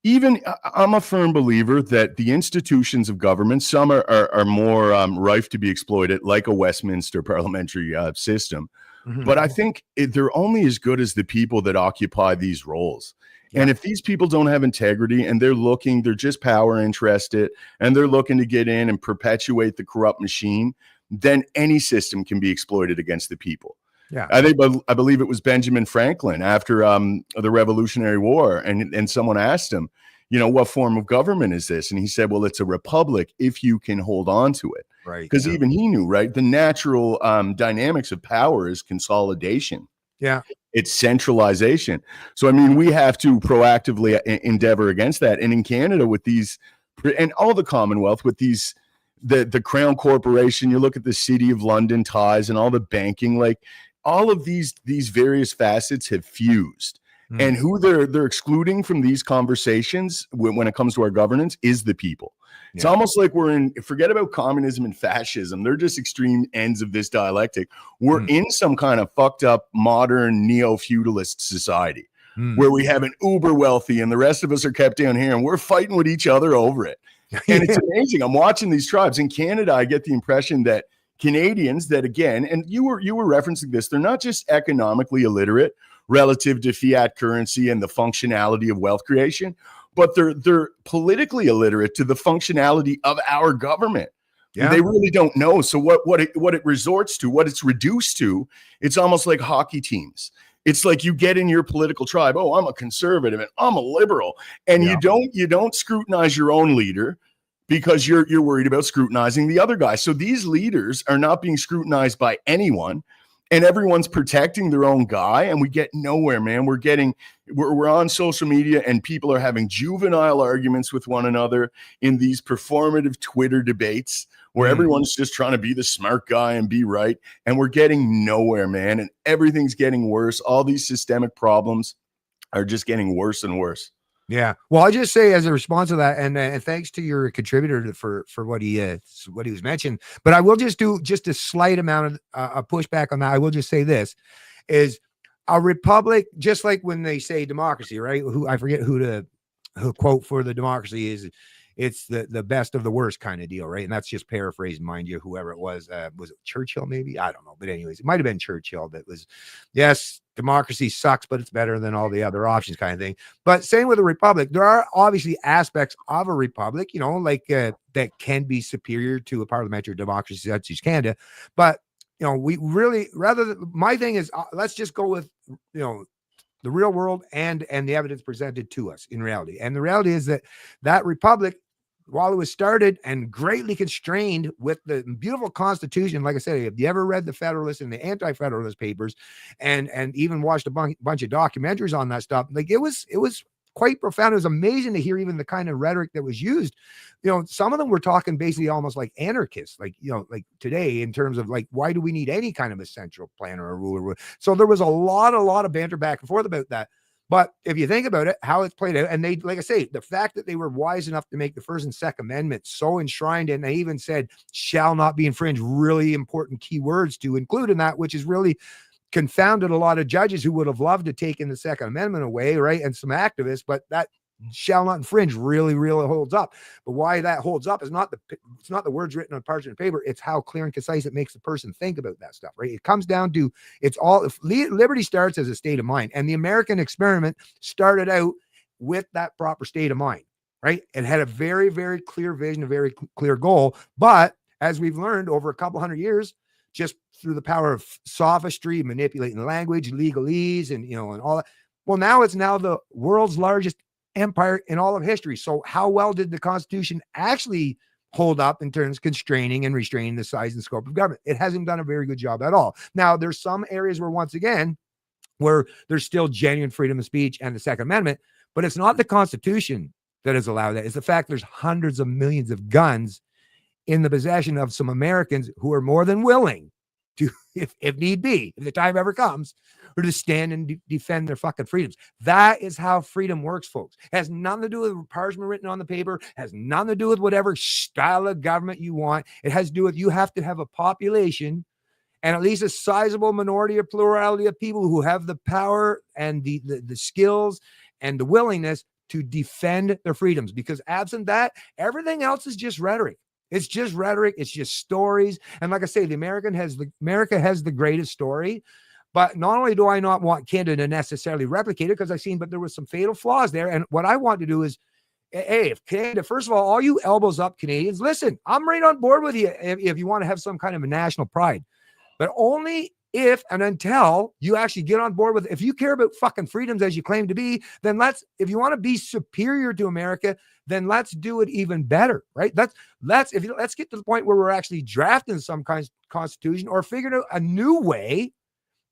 even I'm a firm believer that the institutions of government, some are more rife to be exploited, like a Westminster parliamentary system. Mm-hmm. But I think they're only as good as the people that occupy these roles. Yeah. And if these people don't have integrity and they're just power interested and they're looking to get in and perpetuate the corrupt machine, then any system can be exploited against the people. Yeah. I believe it was Benjamin Franklin after the Revolutionary War, and someone asked him, what form of government is this? And he said, well, it's a republic if you can hold on to it. Right. Because even he knew, right? The natural dynamics of power is consolidation. Yeah. It's centralization. So, I mean, we have to proactively endeavor against that. And in Canada with these, and all the Commonwealth with these, the Crown Corporation, you look at the City of London ties and all the banking, like all of these various facets have fused. And who they're excluding from these conversations when it comes to our governance is the people. It's almost like forget about communism and fascism. They're just extreme ends of this dialectic. We're in some kind of fucked up modern neo-feudalist society where we have an uber wealthy and the rest of us are kept down here and we're fighting with each other over it. And it's amazing. I'm watching these tribes in Canada. I get the impression that Canadians that, again, and you were referencing this, they're not just economically illiterate relative to fiat currency and the functionality of wealth creation, but they're politically illiterate to the functionality of our government. Yeah. They really don't know. So what it resorts to, what it's reduced to, it's almost like hockey teams. It's like you get in your political tribe. Oh, I'm a conservative and I'm a liberal, and you don't scrutinize your own leader because you're worried about scrutinizing the other guy. So these leaders are not being scrutinized by anyone. And everyone's protecting their own guy, and we get nowhere, man. We're on social media, and people are having juvenile arguments with one another in these performative Twitter debates where everyone's just trying to be the smart guy and be right. And we're getting nowhere, man. And everything's getting worse. All these systemic problems are just getting worse and worse. Yeah. Well, I just say as a response to that, and thanks to your contributor for what he was mentioned, but I will just do just a slight amount of a pushback on that. I will just say this is a republic, just like when they say democracy, right? I forget who quote for the democracy is. It's the best of the worst kind of deal, right? And that's just paraphrasing, mind you, whoever it was it Churchill, maybe? I don't know. But anyways, it might have been Churchill that was, yes, democracy sucks, but it's better than all the other options kind of thing. But same with a republic. There are obviously aspects of a republic, like that can be superior to a parliamentary democracy such as Canada. But, we really, my thing is, let's just go with, the real world and the evidence presented to us in reality. And the reality is that republic, while it was started and greatly constrained with the beautiful Constitution, like I said, have you ever read the Federalist and the Anti-Federalist papers and even watched a bunch of documentaries on that stuff? Like it was quite profound. It was amazing to hear even the kind of rhetoric that was used. Some of them were talking basically almost like anarchists, like today in terms of like, why do we need any kind of a central plan or a ruler? So there was a lot of banter back and forth about that. But if you think about it, how it's played out, and they, like I say, the fact that they were wise enough to make the First and Second Amendment so enshrined, and they even said shall not be infringed, really important key words to include in that, which is really confounded a lot of judges who would have loved to take in the Second Amendment away, right? And some activists, but that shall not infringe really holds up. But why that holds up is it's not the words written on parchment paper. It's how clear and concise it makes the person think about that stuff, right? It comes down to liberty starts as a state of mind, and the American experiment started out with that proper state of mind, right? It had a very, very clear vision, a very clear goal. But as we've learned over a couple hundred years, just through the power of sophistry, manipulating language, legalese, and and all that. Well, now it's the world's largest empire in all of history. So how well did the Constitution actually hold up in terms of constraining and restraining the size and scope of government? It hasn't done a very good job at all. Now, there's some areas where, once again, where there's still genuine freedom of speech and the Second Amendment, but it's not the Constitution that has allowed that. It's the fact there's hundreds of millions of guns in the possession of some Americans who are more than willing to, if need be, if the time ever comes, or to stand and defend their fucking freedoms. That is how freedom works, folks. It has nothing to do with parchment written on the paper, has nothing to do with whatever style of government you want. It has to do with you have to have a population and at least a sizable minority or plurality of people who have the power and the skills and the willingness to defend their freedoms. Because absent that, everything else is just rhetoric. It's just rhetoric. It's just stories. And like I say, America has the greatest story But not only do I not want Canada to necessarily replicate it, because I've seen, but there was some fatal flaws there. And what I want to do is, hey, if Canada, first of all you elbows up Canadians, listen, I'm right on board with you if you want to have some kind of a national pride, but only if and until you actually get on board with, if you care about fucking freedoms as you claim to be, then if you want to be superior to America, then let's do it even better, right? Let's get to the point where we're actually drafting some kind of constitution or figuring out a new way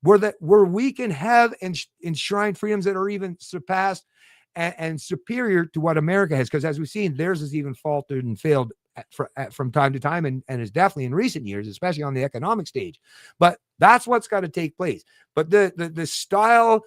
where we can have enshrined freedoms that are even surpassed and superior to what America has. Because as we've seen, theirs has even faltered and failed from time to time, and is definitely in recent years, especially on the economic stage. But that's what's got to take place. But the style,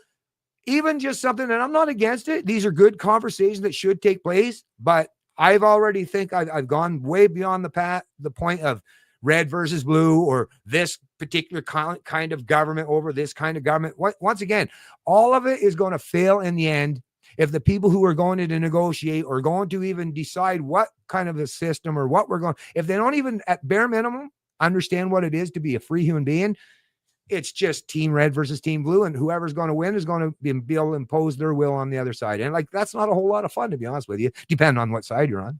even just something, and I'm not against it. These are good conversations that should take place. But I've already I've gone way beyond the point of red versus blue, or this particular kind of government over this kind of government. Once again, all of it is going to fail in the end if the people who are going to negotiate or going to even decide what kind of a system or what we're going, if they don't even at bare minimum understand what it is to be a free human being, it's just team red versus team blue, and whoever's going to win is going to be able to impose their will on the other side. And that's not a whole lot of fun, to be honest with you, depending on what side you're on.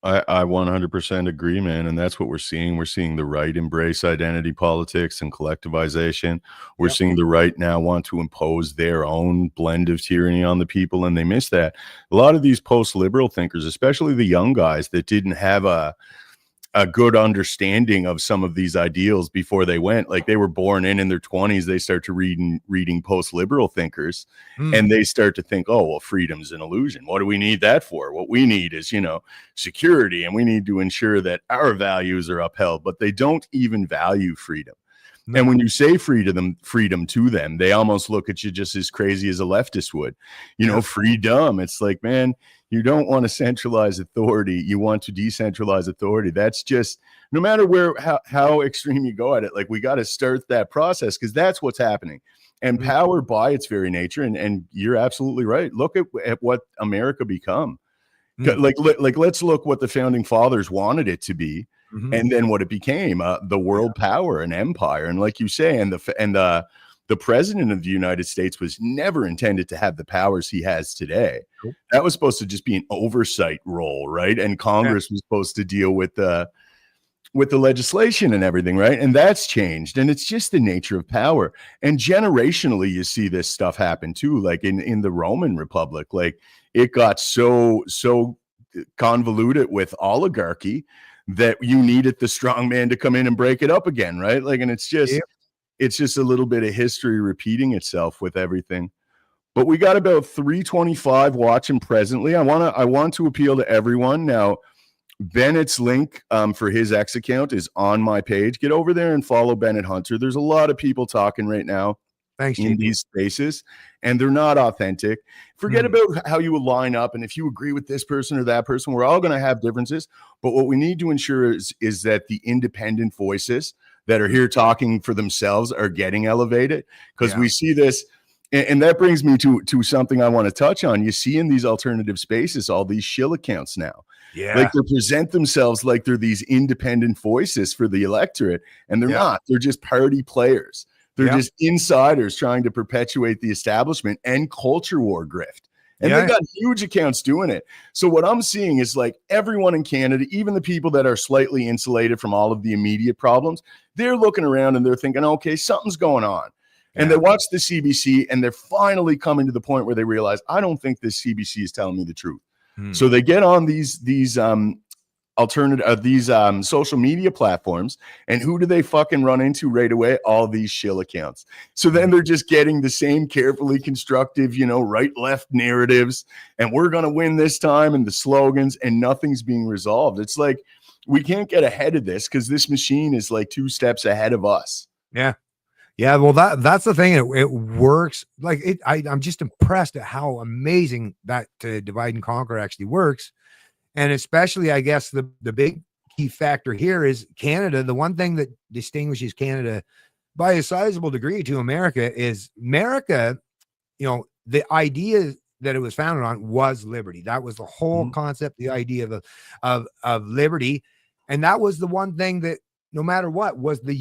I 100% agree, man. And that's what we're seeing. We're seeing the right embrace identity politics and collectivization. We're seeing the right now want to impose their own blend of tyranny on the people, and they miss that. A lot of these post-liberal thinkers, especially the young guys that didn't have a good understanding of some of these ideals before they went, like they were born in their 20s, they start to reading post-liberal thinkers, and they start to think, oh, well, freedom's an illusion. What do we need that for? What we need is, security, and we need to ensure that our values are upheld, but they don't even value freedom. No. And when you say freedom to them, they almost look at you just as crazy as a leftist would, freedom. It's like, man, you don't want to centralize authority. You want to decentralize authority. That's just, no matter how extreme you go at it, like we got to start that process, because that's what's happening. And power by its very nature, and you're absolutely right. Look at what America become. Like let's look what the founding fathers wanted it to be. And then what it became, the world power and empire. And like you say, and the president of the United States was never intended to have the powers he has today. Cool. That was supposed to just be an oversight role, right? And Congress was supposed to deal with the legislation and everything, right? And that's changed. And it's just the nature of power. And generationally, you see this stuff happen too. Like in the Roman Republic, like it got so convoluted with oligarchy that you needed the strong man to come in and break it up again, right? Like, and it's just a little bit of history repeating itself with everything. But we got about 325 watching presently. I want to appeal to everyone. Now, Bennett's link for his X account is on my page. Get over there and follow Bennett Hunter. There's a lot of people talking right now. Thanks, in these spaces, and they're not authentic. Forget about how you will line up, and if you agree with this person or that person, we're all going to have differences. But what we need to ensure is that the independent voices that are here talking for themselves are getting elevated, because we see this. And that brings me to something I want to touch on. You see in these alternative spaces, all these shill accounts now. Yeah. Like they present themselves like they're these independent voices for the electorate, and they're not. They're just party players. They're just insiders trying to perpetuate the establishment and culture war grift. And they've got huge accounts doing it. So what I'm seeing is like everyone in Canada, even the people that are slightly insulated from all of the immediate problems, they're looking around and they're thinking, okay, something's going on. And they watch the CBC and they're finally coming to the point where they realize, I don't think this CBC is telling me the truth. So they get on these social media platforms, and who do they fucking run into right away? All these shill accounts. So then they're just getting the same carefully constructive, right, left narratives, and we're going to win this time, and the slogans, and nothing's being resolved. It's like, we can't get ahead of this because this machine is like 2 steps ahead of us. Yeah, well, that's the thing. It works. Like I'm just impressed at how amazing that divide and conquer actually works. And especially, I guess, the big key factor here is Canada. The one thing that distinguishes Canada by a sizable degree to America is America, the idea that it was founded on was liberty. That was the whole concept, the idea of liberty. And that was the one thing that no matter what was the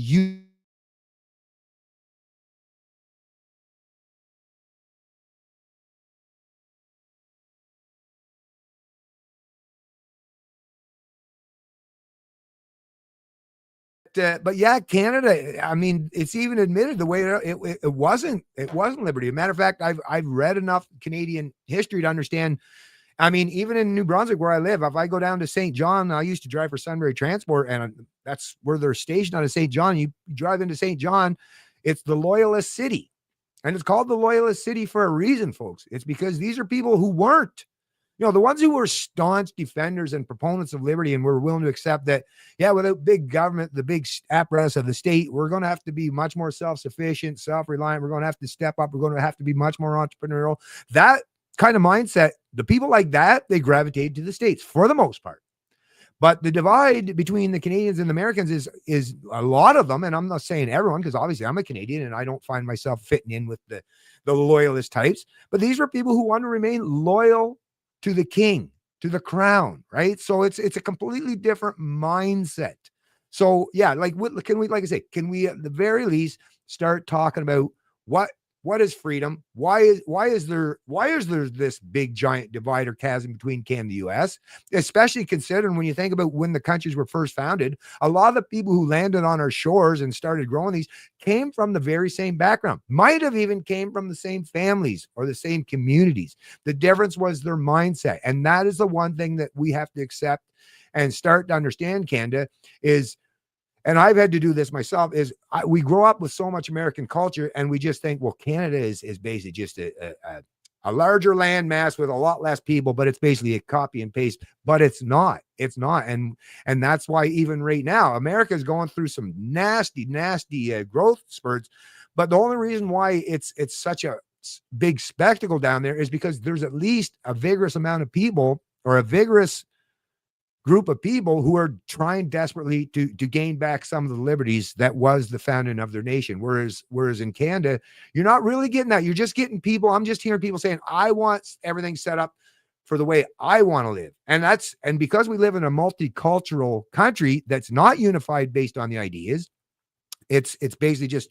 yeah, Canada, I mean, it's even admitted the way it wasn't liberty. As a matter of fact, I've read enough Canadian history to understand. I mean, even in New Brunswick, where I live, if I go down to St. John, I used to drive for Sunbury Transport, and that's where they're stationed out of St. John. You drive into St. John, it's the Loyalist City. And it's called the Loyalist City for a reason, folks. It's because these are people who weren't, the ones who were staunch defenders and proponents of liberty and were willing to accept that, yeah, without big government, the big apparatus of the state, we're going to have to be much more self-sufficient, self-reliant. We're going to have to step up. We're going to have to be much more entrepreneurial. That kind of mindset, the people like that, they gravitate to the States for the most part. But the divide between the Canadians and the Americans is a lot of them, and I'm not saying everyone, because obviously I'm a Canadian and I don't find myself fitting in with the loyalist types. But these are people who want to remain loyal to the king, to the crown, right? So it's a completely different mindset. So yeah, like can we at the very least start talking about what is freedom? Why is there this big giant divide or chasm between Canada and the US? Especially considering when you think about when the countries were first founded, a lot of the people who landed on our shores and started growing these came from the very same background, might have even came from the same families or the same communities. The difference was their mindset. And that is the one thing that we have to accept and start to understand, Canada, is, and I've had to do this myself, is we grow up with so much American culture and we just think, well, Canada is basically just a larger land mass with a lot less people, but it's basically a copy and paste, but it's not. And that's why even right now, America is going through some nasty growth spurts. But the only reason why it's such a big spectacle down there is because there's at least a vigorous amount of people, or a vigorous group of people, who are trying desperately to gain back some of the liberties that was the founding of their nation. Whereas in Canada, you're not really getting that. You're just getting people. I'm just hearing people saying, I want everything set up for the way I want to live. And because we live in a multicultural country that's not unified based on the ideas, it's basically just,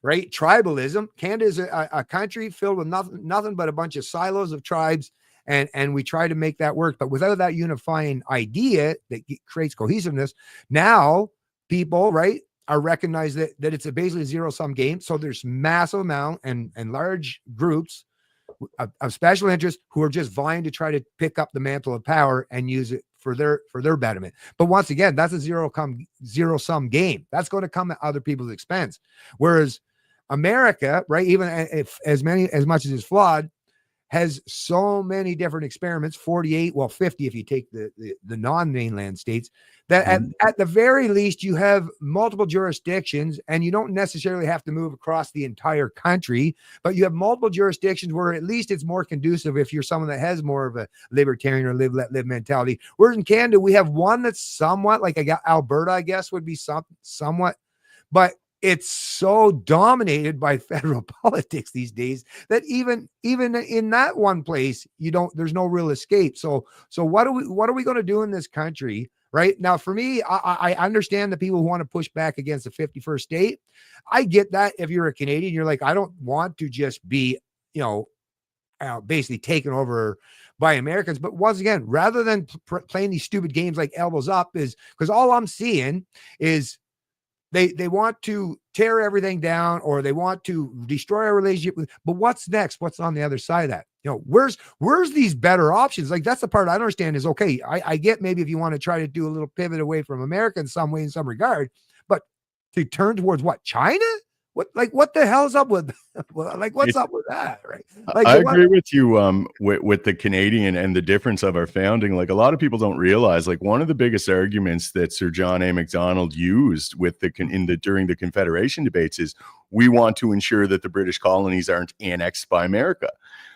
right, tribalism. Canada is a country filled with nothing but a bunch of silos of tribes. And we try to make that work, but without that unifying idea that creates cohesiveness, now people, right, are recognized that it's basically a zero-sum game. So there's massive amount and large groups of special interests who are just vying to try to pick up the mantle of power and use it for their betterment. But once again, that's a zero-sum game. That's going to come at other people's expense. Whereas America, right, even if as much as it's flawed, has so many different experiments, 50 if you take the non-mainland states, that at the very least you have multiple jurisdictions, and you don't necessarily have to move across the entire country, but you have multiple jurisdictions where at least it's more conducive if you're someone that has more of a libertarian or live, let live mentality. Whereas in Canada, we have one that's somewhat like Alberta, I guess, would be somewhat, but it's so dominated by federal politics these days that even in that one place, there's no real escape. So what are we going to do in this country right now? For me, I understand the people who want to push back against the 51st state. I get that. If you're a Canadian, you're like, I don't want to just be, basically taken over by Americans. But once again, rather than playing these stupid games like elbows up, is because all I'm seeing is they want to tear everything down, or they want to destroy our relationship. But what's next? What's on the other side of that? Where's these better options? Like, that's the part I don't understand is, okay, I get maybe if you want to try to do a little pivot away from America in some way, in some regard, but to turn towards what, China? What the hell's up with what's up with that, right? Like, I agree with you with the Canadian and the difference of our founding. Like, a lot of people don't realize, like, one of the biggest arguments that Sir John A. Macdonald used with during the Confederation debates is, we want to ensure that the British colonies aren't annexed by America.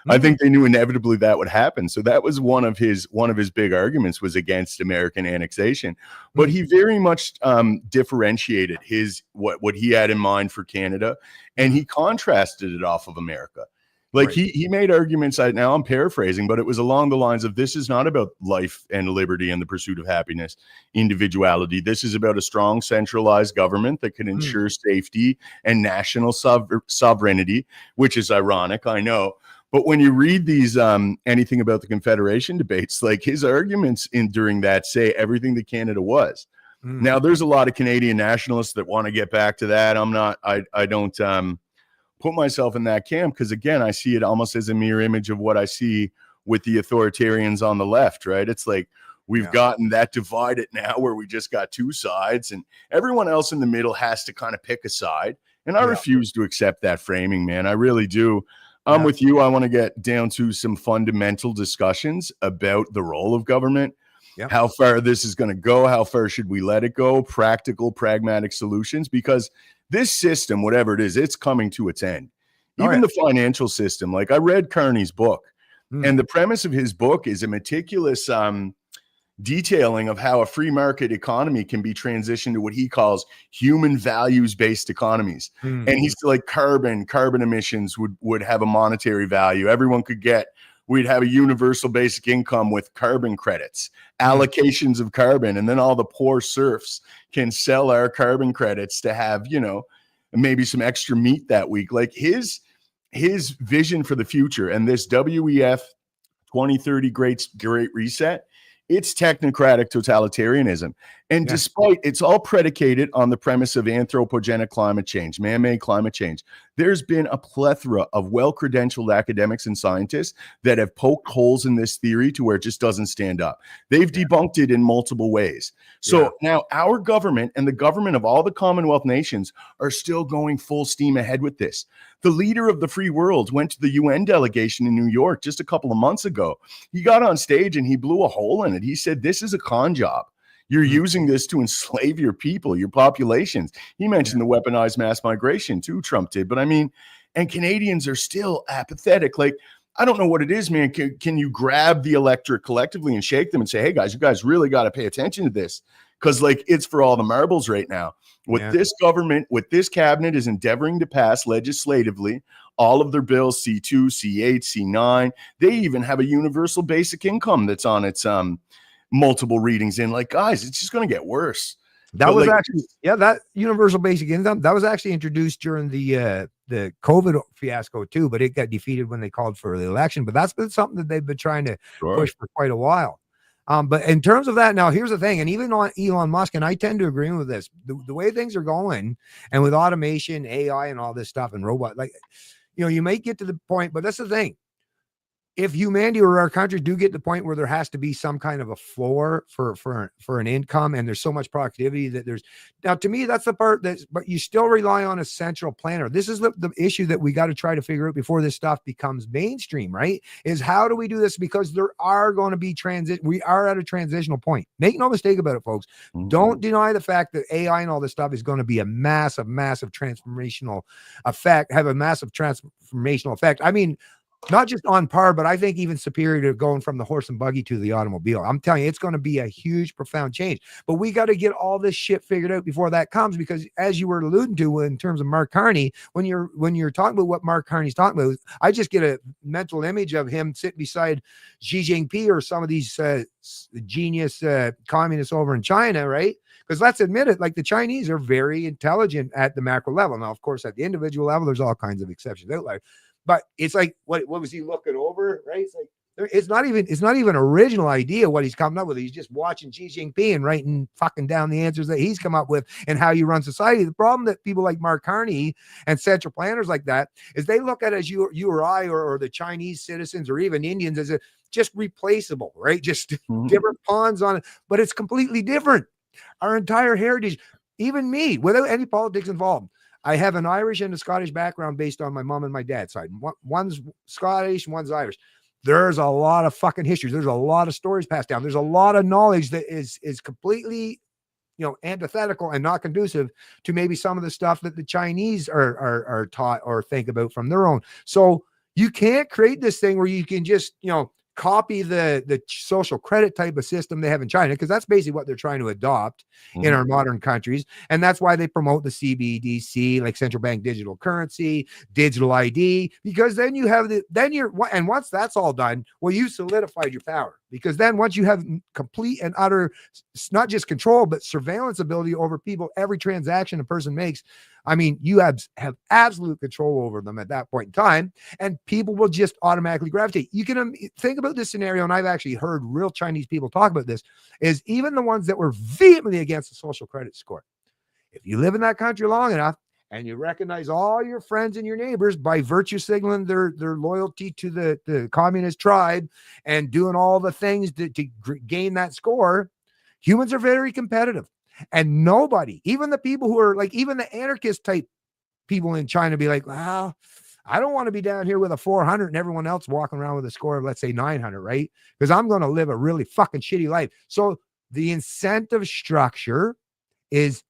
I think they knew inevitably that would happen. So that was one of his big arguments, was against American annexation. But he very much differentiated what he had in mind for Canada, and he contrasted it off of America. Like, right. He made arguments, now I'm paraphrasing, but it was along the lines of, this is not about life and liberty and the pursuit of happiness, individuality. This is about a strong centralized government that can ensure safety and national sovereignty, which is ironic, I know. But when you read these, anything about the Confederation debates, like, his arguments during that say everything that Canada was. Now, there's a lot of Canadian nationalists that want to get back to that. I don't put myself in that camp because, again, I see it almost as a mirror image of what I see with the authoritarians on the left, right? It's like we've gotten that divided now where we just got two sides and everyone else in the middle has to kind of pick a side. And I refuse to accept that framing, man. I really do. I'm with you. I want to get down to some fundamental discussions about the role of government, how far this is going to go, how far should we let it go, practical, pragmatic solutions, because this system, whatever it is, it's coming to its end. Even the financial system, like I read Carney's book, and the premise of his book is a meticulous detailing of how a free market economy can be transitioned to what he calls human values-based economies. And he's like carbon emissions would have a monetary value. Everyone could we'd have a universal basic income with carbon credits, allocations of carbon, and then all the poor serfs can sell our carbon credits to have, maybe some extra meat that week. Like his vision for the future and this WEF 2030 Great Reset, it's technocratic totalitarianism. And despite it's all predicated on the premise of anthropogenic climate change, man-made climate change, there's been a plethora of well-credentialed academics and scientists that have poked holes in this theory to where it just doesn't stand up. They've debunked it in multiple ways. So now our government and the government of all the Commonwealth nations are still going full steam ahead with this. The leader of the free world went to the UN delegation in New York just a couple of months ago. He got on stage and he blew a hole in it. He said, this is a con job. You're using this to enslave your people, your populations. He mentioned the weaponized mass migration too, Trump did. But I mean, and Canadians are still apathetic. Like, I don't know what it is, man. Can you grab the electorate collectively and shake them and say, hey, guys, you guys really got to pay attention to this? Because, like, it's for all the marbles right now. What this government, what this cabinet is endeavoring to pass legislatively, all of their bills, C2, C8, C9, they even have a universal basic income that's on its multiple readings in. Like, guys, it's just going to get worse. That was actually, that universal basic income, that was actually introduced during the COVID fiasco too, but it got defeated when they called for the election. But that's been something that they've been trying to push for quite a while. But in terms of that, now here's the thing, and even on Elon Musk, and I tend to agree with this, the way things are going, and with automation, AI, and all this stuff, and robot, like, you may get to the point, but that's the thing. If humanity or our country do get to the point where there has to be some kind of a floor for an income, and there's so much productivity that there's now, to me, that's the part but you still rely on a central planner. This is the issue that we got to try to figure out before this stuff becomes mainstream, right? Is how do we do this? Because there are going to be we are at a transitional point. Make no mistake about it, folks. Don't deny the fact that AI and all this stuff is going to be a massive transformational effect, have a massive transformational effect. I mean, not just on par, but I think even superior to going from the horse and buggy to the automobile. I'm telling you, it's going to be a huge, profound change. But we got to get all this shit figured out before that comes, because as you were alluding to in terms of Mark Carney, when you're talking about what Mark Carney's talking about, I just get a mental image of him sitting beside Xi Jinping or some of these genius communists over in China, right? Because let's admit it, like, the Chinese are very intelligent at the macro level. Now, of course, at the individual level, there's all kinds of exceptions out there. But it's like, what was he looking over, right? It's like, it's not even original idea what he's coming up with. He's just watching Xi Jinping and writing fucking down the answers that he's come up with and how you run society. The problem that people like Mark Carney and central planners like that is they look at it as you or I or the Chinese citizens or even Indians as just replaceable, right? Just different pawns on it, but it's completely different. Our entire heritage, even me, without any politics involved, I have an Irish and a Scottish background based on my mom and my dad's side. One's Scottish, one's Irish. There's a lot of fucking histories. There's a lot of stories passed down. There's a lot of knowledge that is completely, antithetical and not conducive to maybe some of the stuff that the Chinese are taught or think about from their own. So you can't create this thing where you can just, copy the social credit type of system they have in China, because that's basically what they're trying to adopt in our modern countries. And that's why they promote the CBDC, like central bank digital currency, digital ID, because then you have and once that's all done, well, you solidified your power, because then once you have complete and utter, not just control, but surveillance ability over people, every transaction a person makes, I mean, you have absolute control over them at that point in time, and people will just automatically gravitate. You can think about about this scenario, and I've actually heard real Chinese people talk about this, is even the ones that were vehemently against the social credit score. If you live in that country long enough and you recognize all your friends and your neighbors by virtue signaling their loyalty to the communist tribe and doing all the things to gain that score, humans are very competitive. And nobody, even the people who are like, even the anarchist type people in China, be like, well, I don't want to be down here with a 400 and everyone else walking around with a score of, let's say, 900, right? Because I'm going to live a really fucking shitty life. So the incentive structure is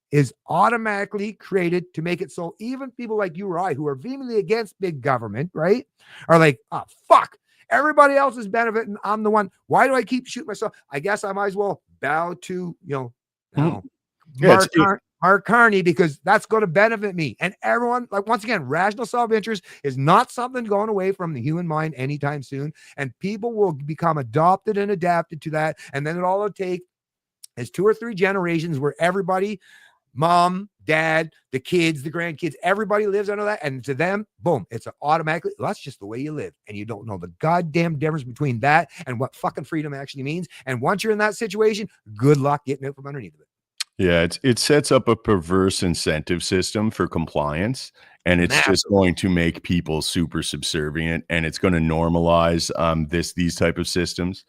automatically created to make it so even people like you or I, who are vehemently against big government, right, are like, oh, fuck, everybody else is benefiting. I'm the one. Why do I keep shooting myself? I guess I might as well bow to, Mark Carney, because that's going to benefit me. And everyone, like, once again, rational self-interest is not something going away from the human mind anytime soon. And people will become adopted and adapted to that. And then all it'll take is 2 or 3 generations where everybody, mom, dad, the kids, the grandkids, everybody lives under that. And to them, boom, it's automatically, well, that's just the way you live. And you don't know the goddamn difference between that and what fucking freedom actually means. And once you're in that situation, good luck getting out from underneath of it. Yeah, it sets up a perverse incentive system for compliance, and it's just going to make people super subservient, and it's going to normalize these type of systems.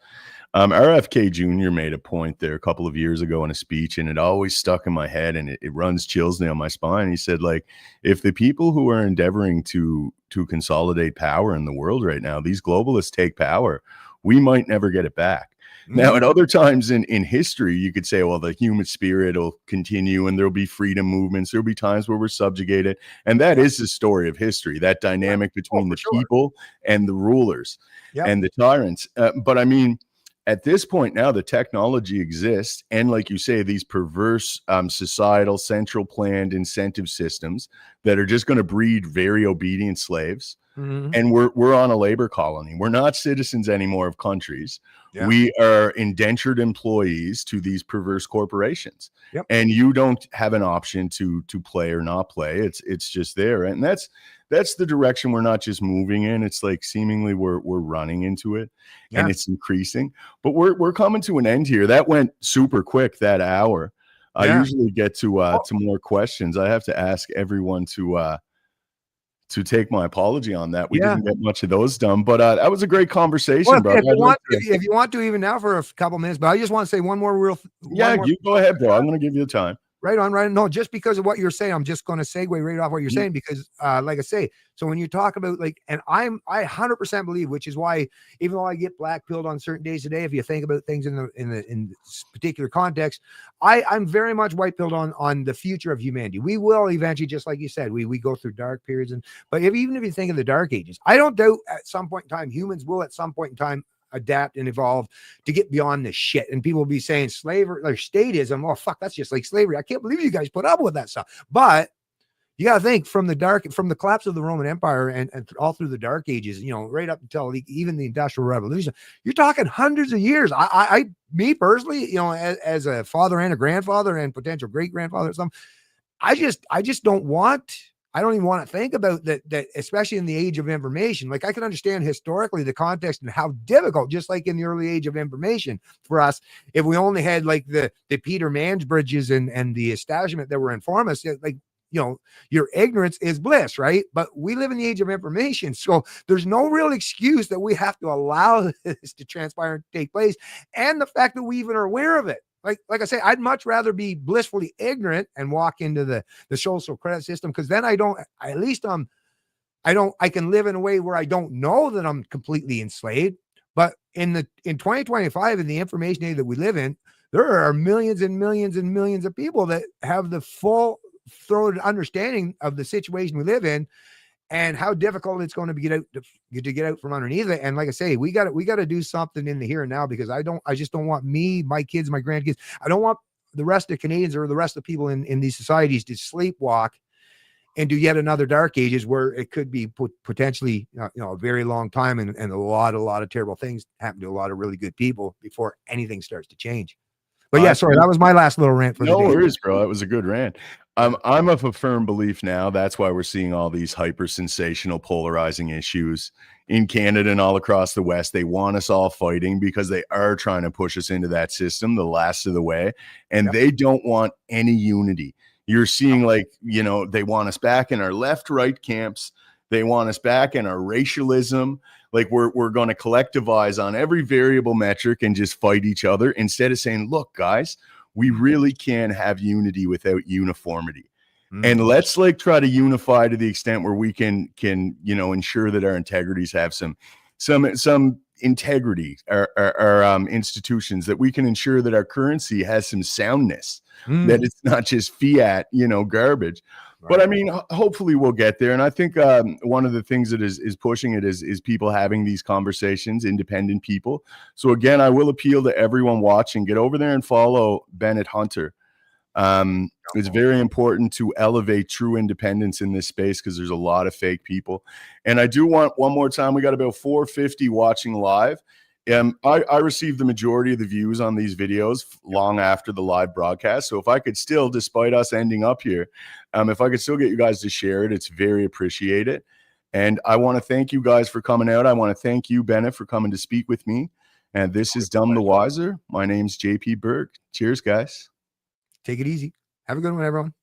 RFK Jr. made a point there a couple of years ago in a speech, and it always stuck in my head, and it runs chills down my spine. He said, like, if the people who are endeavoring to consolidate power in the world right now, these globalists take power, we might never get it back. Now, at other times in history, you could say, well, the human spirit will continue and there'll be freedom movements. There'll be times where we're subjugated. And that is the story of history, that dynamic between the people and the rulers and the tyrants. But I mean, at this point now, the technology exists. And like you say, these perverse societal central planned incentive systems that are just going to breed very obedient slaves. And we're on a labor colony. We're not citizens anymore of countries. We are indentured employees to these perverse corporations. And you don't have an option to play or not play. It's just there. And that's the direction we're not just moving in. It's like seemingly we're running into it, and it's increasing. But we're coming to an end here. That went super quick, that hour. I usually get to more questions. I have to ask everyone to take my apology on that. We didn't get much of those done, but that was a great conversation, bro. If you want to, even now for a couple minutes, but I just want to say one more you go ahead, bro. I'm going to give you the time. Right on. No, just because of what you're saying, I'm just going to segue right off what you're saying, because like I say, so when you talk about like, and I 100% believe, which is why, even though I get black pilled on certain days today, if you think about things in this particular context, I'm very much white pilled on the future of humanity. We will eventually, just like you said, we go through dark periods, but even if you think of the dark ages, I don't doubt at some point in time, humans will at some point in time adapt and evolve to get beyond this shit. And people will be saying slavery or statism, oh fuck, that's just like slavery. I can't believe you guys put up with that stuff. But you got to think, from the collapse of the Roman Empire and all through the dark ages, right up until even the Industrial Revolution, you're talking hundreds of years. Me personally, as a father and a grandfather and potential great grandfather or something, I just don't want. I don't even want to think about that, especially in the age of information. Like, I can understand historically the context and how difficult, just like in the early age of information for us, if we only had like the Peter Mansbridges and the establishment that were inform us, like, your ignorance is bliss, right? But we live in the age of information. So there's no real excuse that we have to allow this to transpire and take place. And the fact that we even are aware of it. Like I say, I'd much rather be blissfully ignorant and walk into the social credit system, because then I can live in a way where I don't know that I'm completely enslaved. But in 2025, in the information age that we live in, there are millions and millions and millions of people that have the full-throated understanding of the situation we live in and how difficult it's going to be to get out from underneath it. And like I say, we got to do something in the here and now, because I just don't want me, my kids, my grandkids, I don't want the rest of Canadians or the rest of people in these societies to sleepwalk into yet another dark ages where it could be potentially, a very long time and a lot of terrible things happen to a lot of really good people before anything starts to change. But yeah, sorry, that was my last little rant for the day. No worries, bro. That was a good rant. I'm of a firm belief now. That's why we're seeing all these hyper sensational, polarizing issues in Canada and all across the West. They want us all fighting because they are trying to push us into that system the last of the way. And Yep. they don't want any unity. You're seeing, like, you know, they want us back in our left-right camps. They want us back in our racialism. Like, we're going to collectivize on every variable metric and just fight each other instead of saying, look, guys, we really can have unity without uniformity. And let's like try to unify to the extent where we can, you know, ensure that our integrities have some integrity, our institutions, that we can ensure that our currency has some soundness, that it's not just fiat, you know, garbage. Right. But I mean, hopefully we'll get there. And I think one of the things that is pushing it is people having these conversations, independent people. So again, I will appeal to everyone watching, get over there and follow Bennett Hunter. It's very important to elevate true independence in this space because there's a lot of fake people. And I do want one more time, we got about 450 watching live. I received the majority of the views on these videos long after the live broadcast. So if I could still, despite us ending up here, if I could still get you guys to share it, it's very appreciated. And I want to thank you guys for coming out. I want to thank you, Bennett, for coming to speak with me. And this is Dumb the Wiser. My name's JP Berg. Cheers, guys. Take it easy. Have a good one, everyone.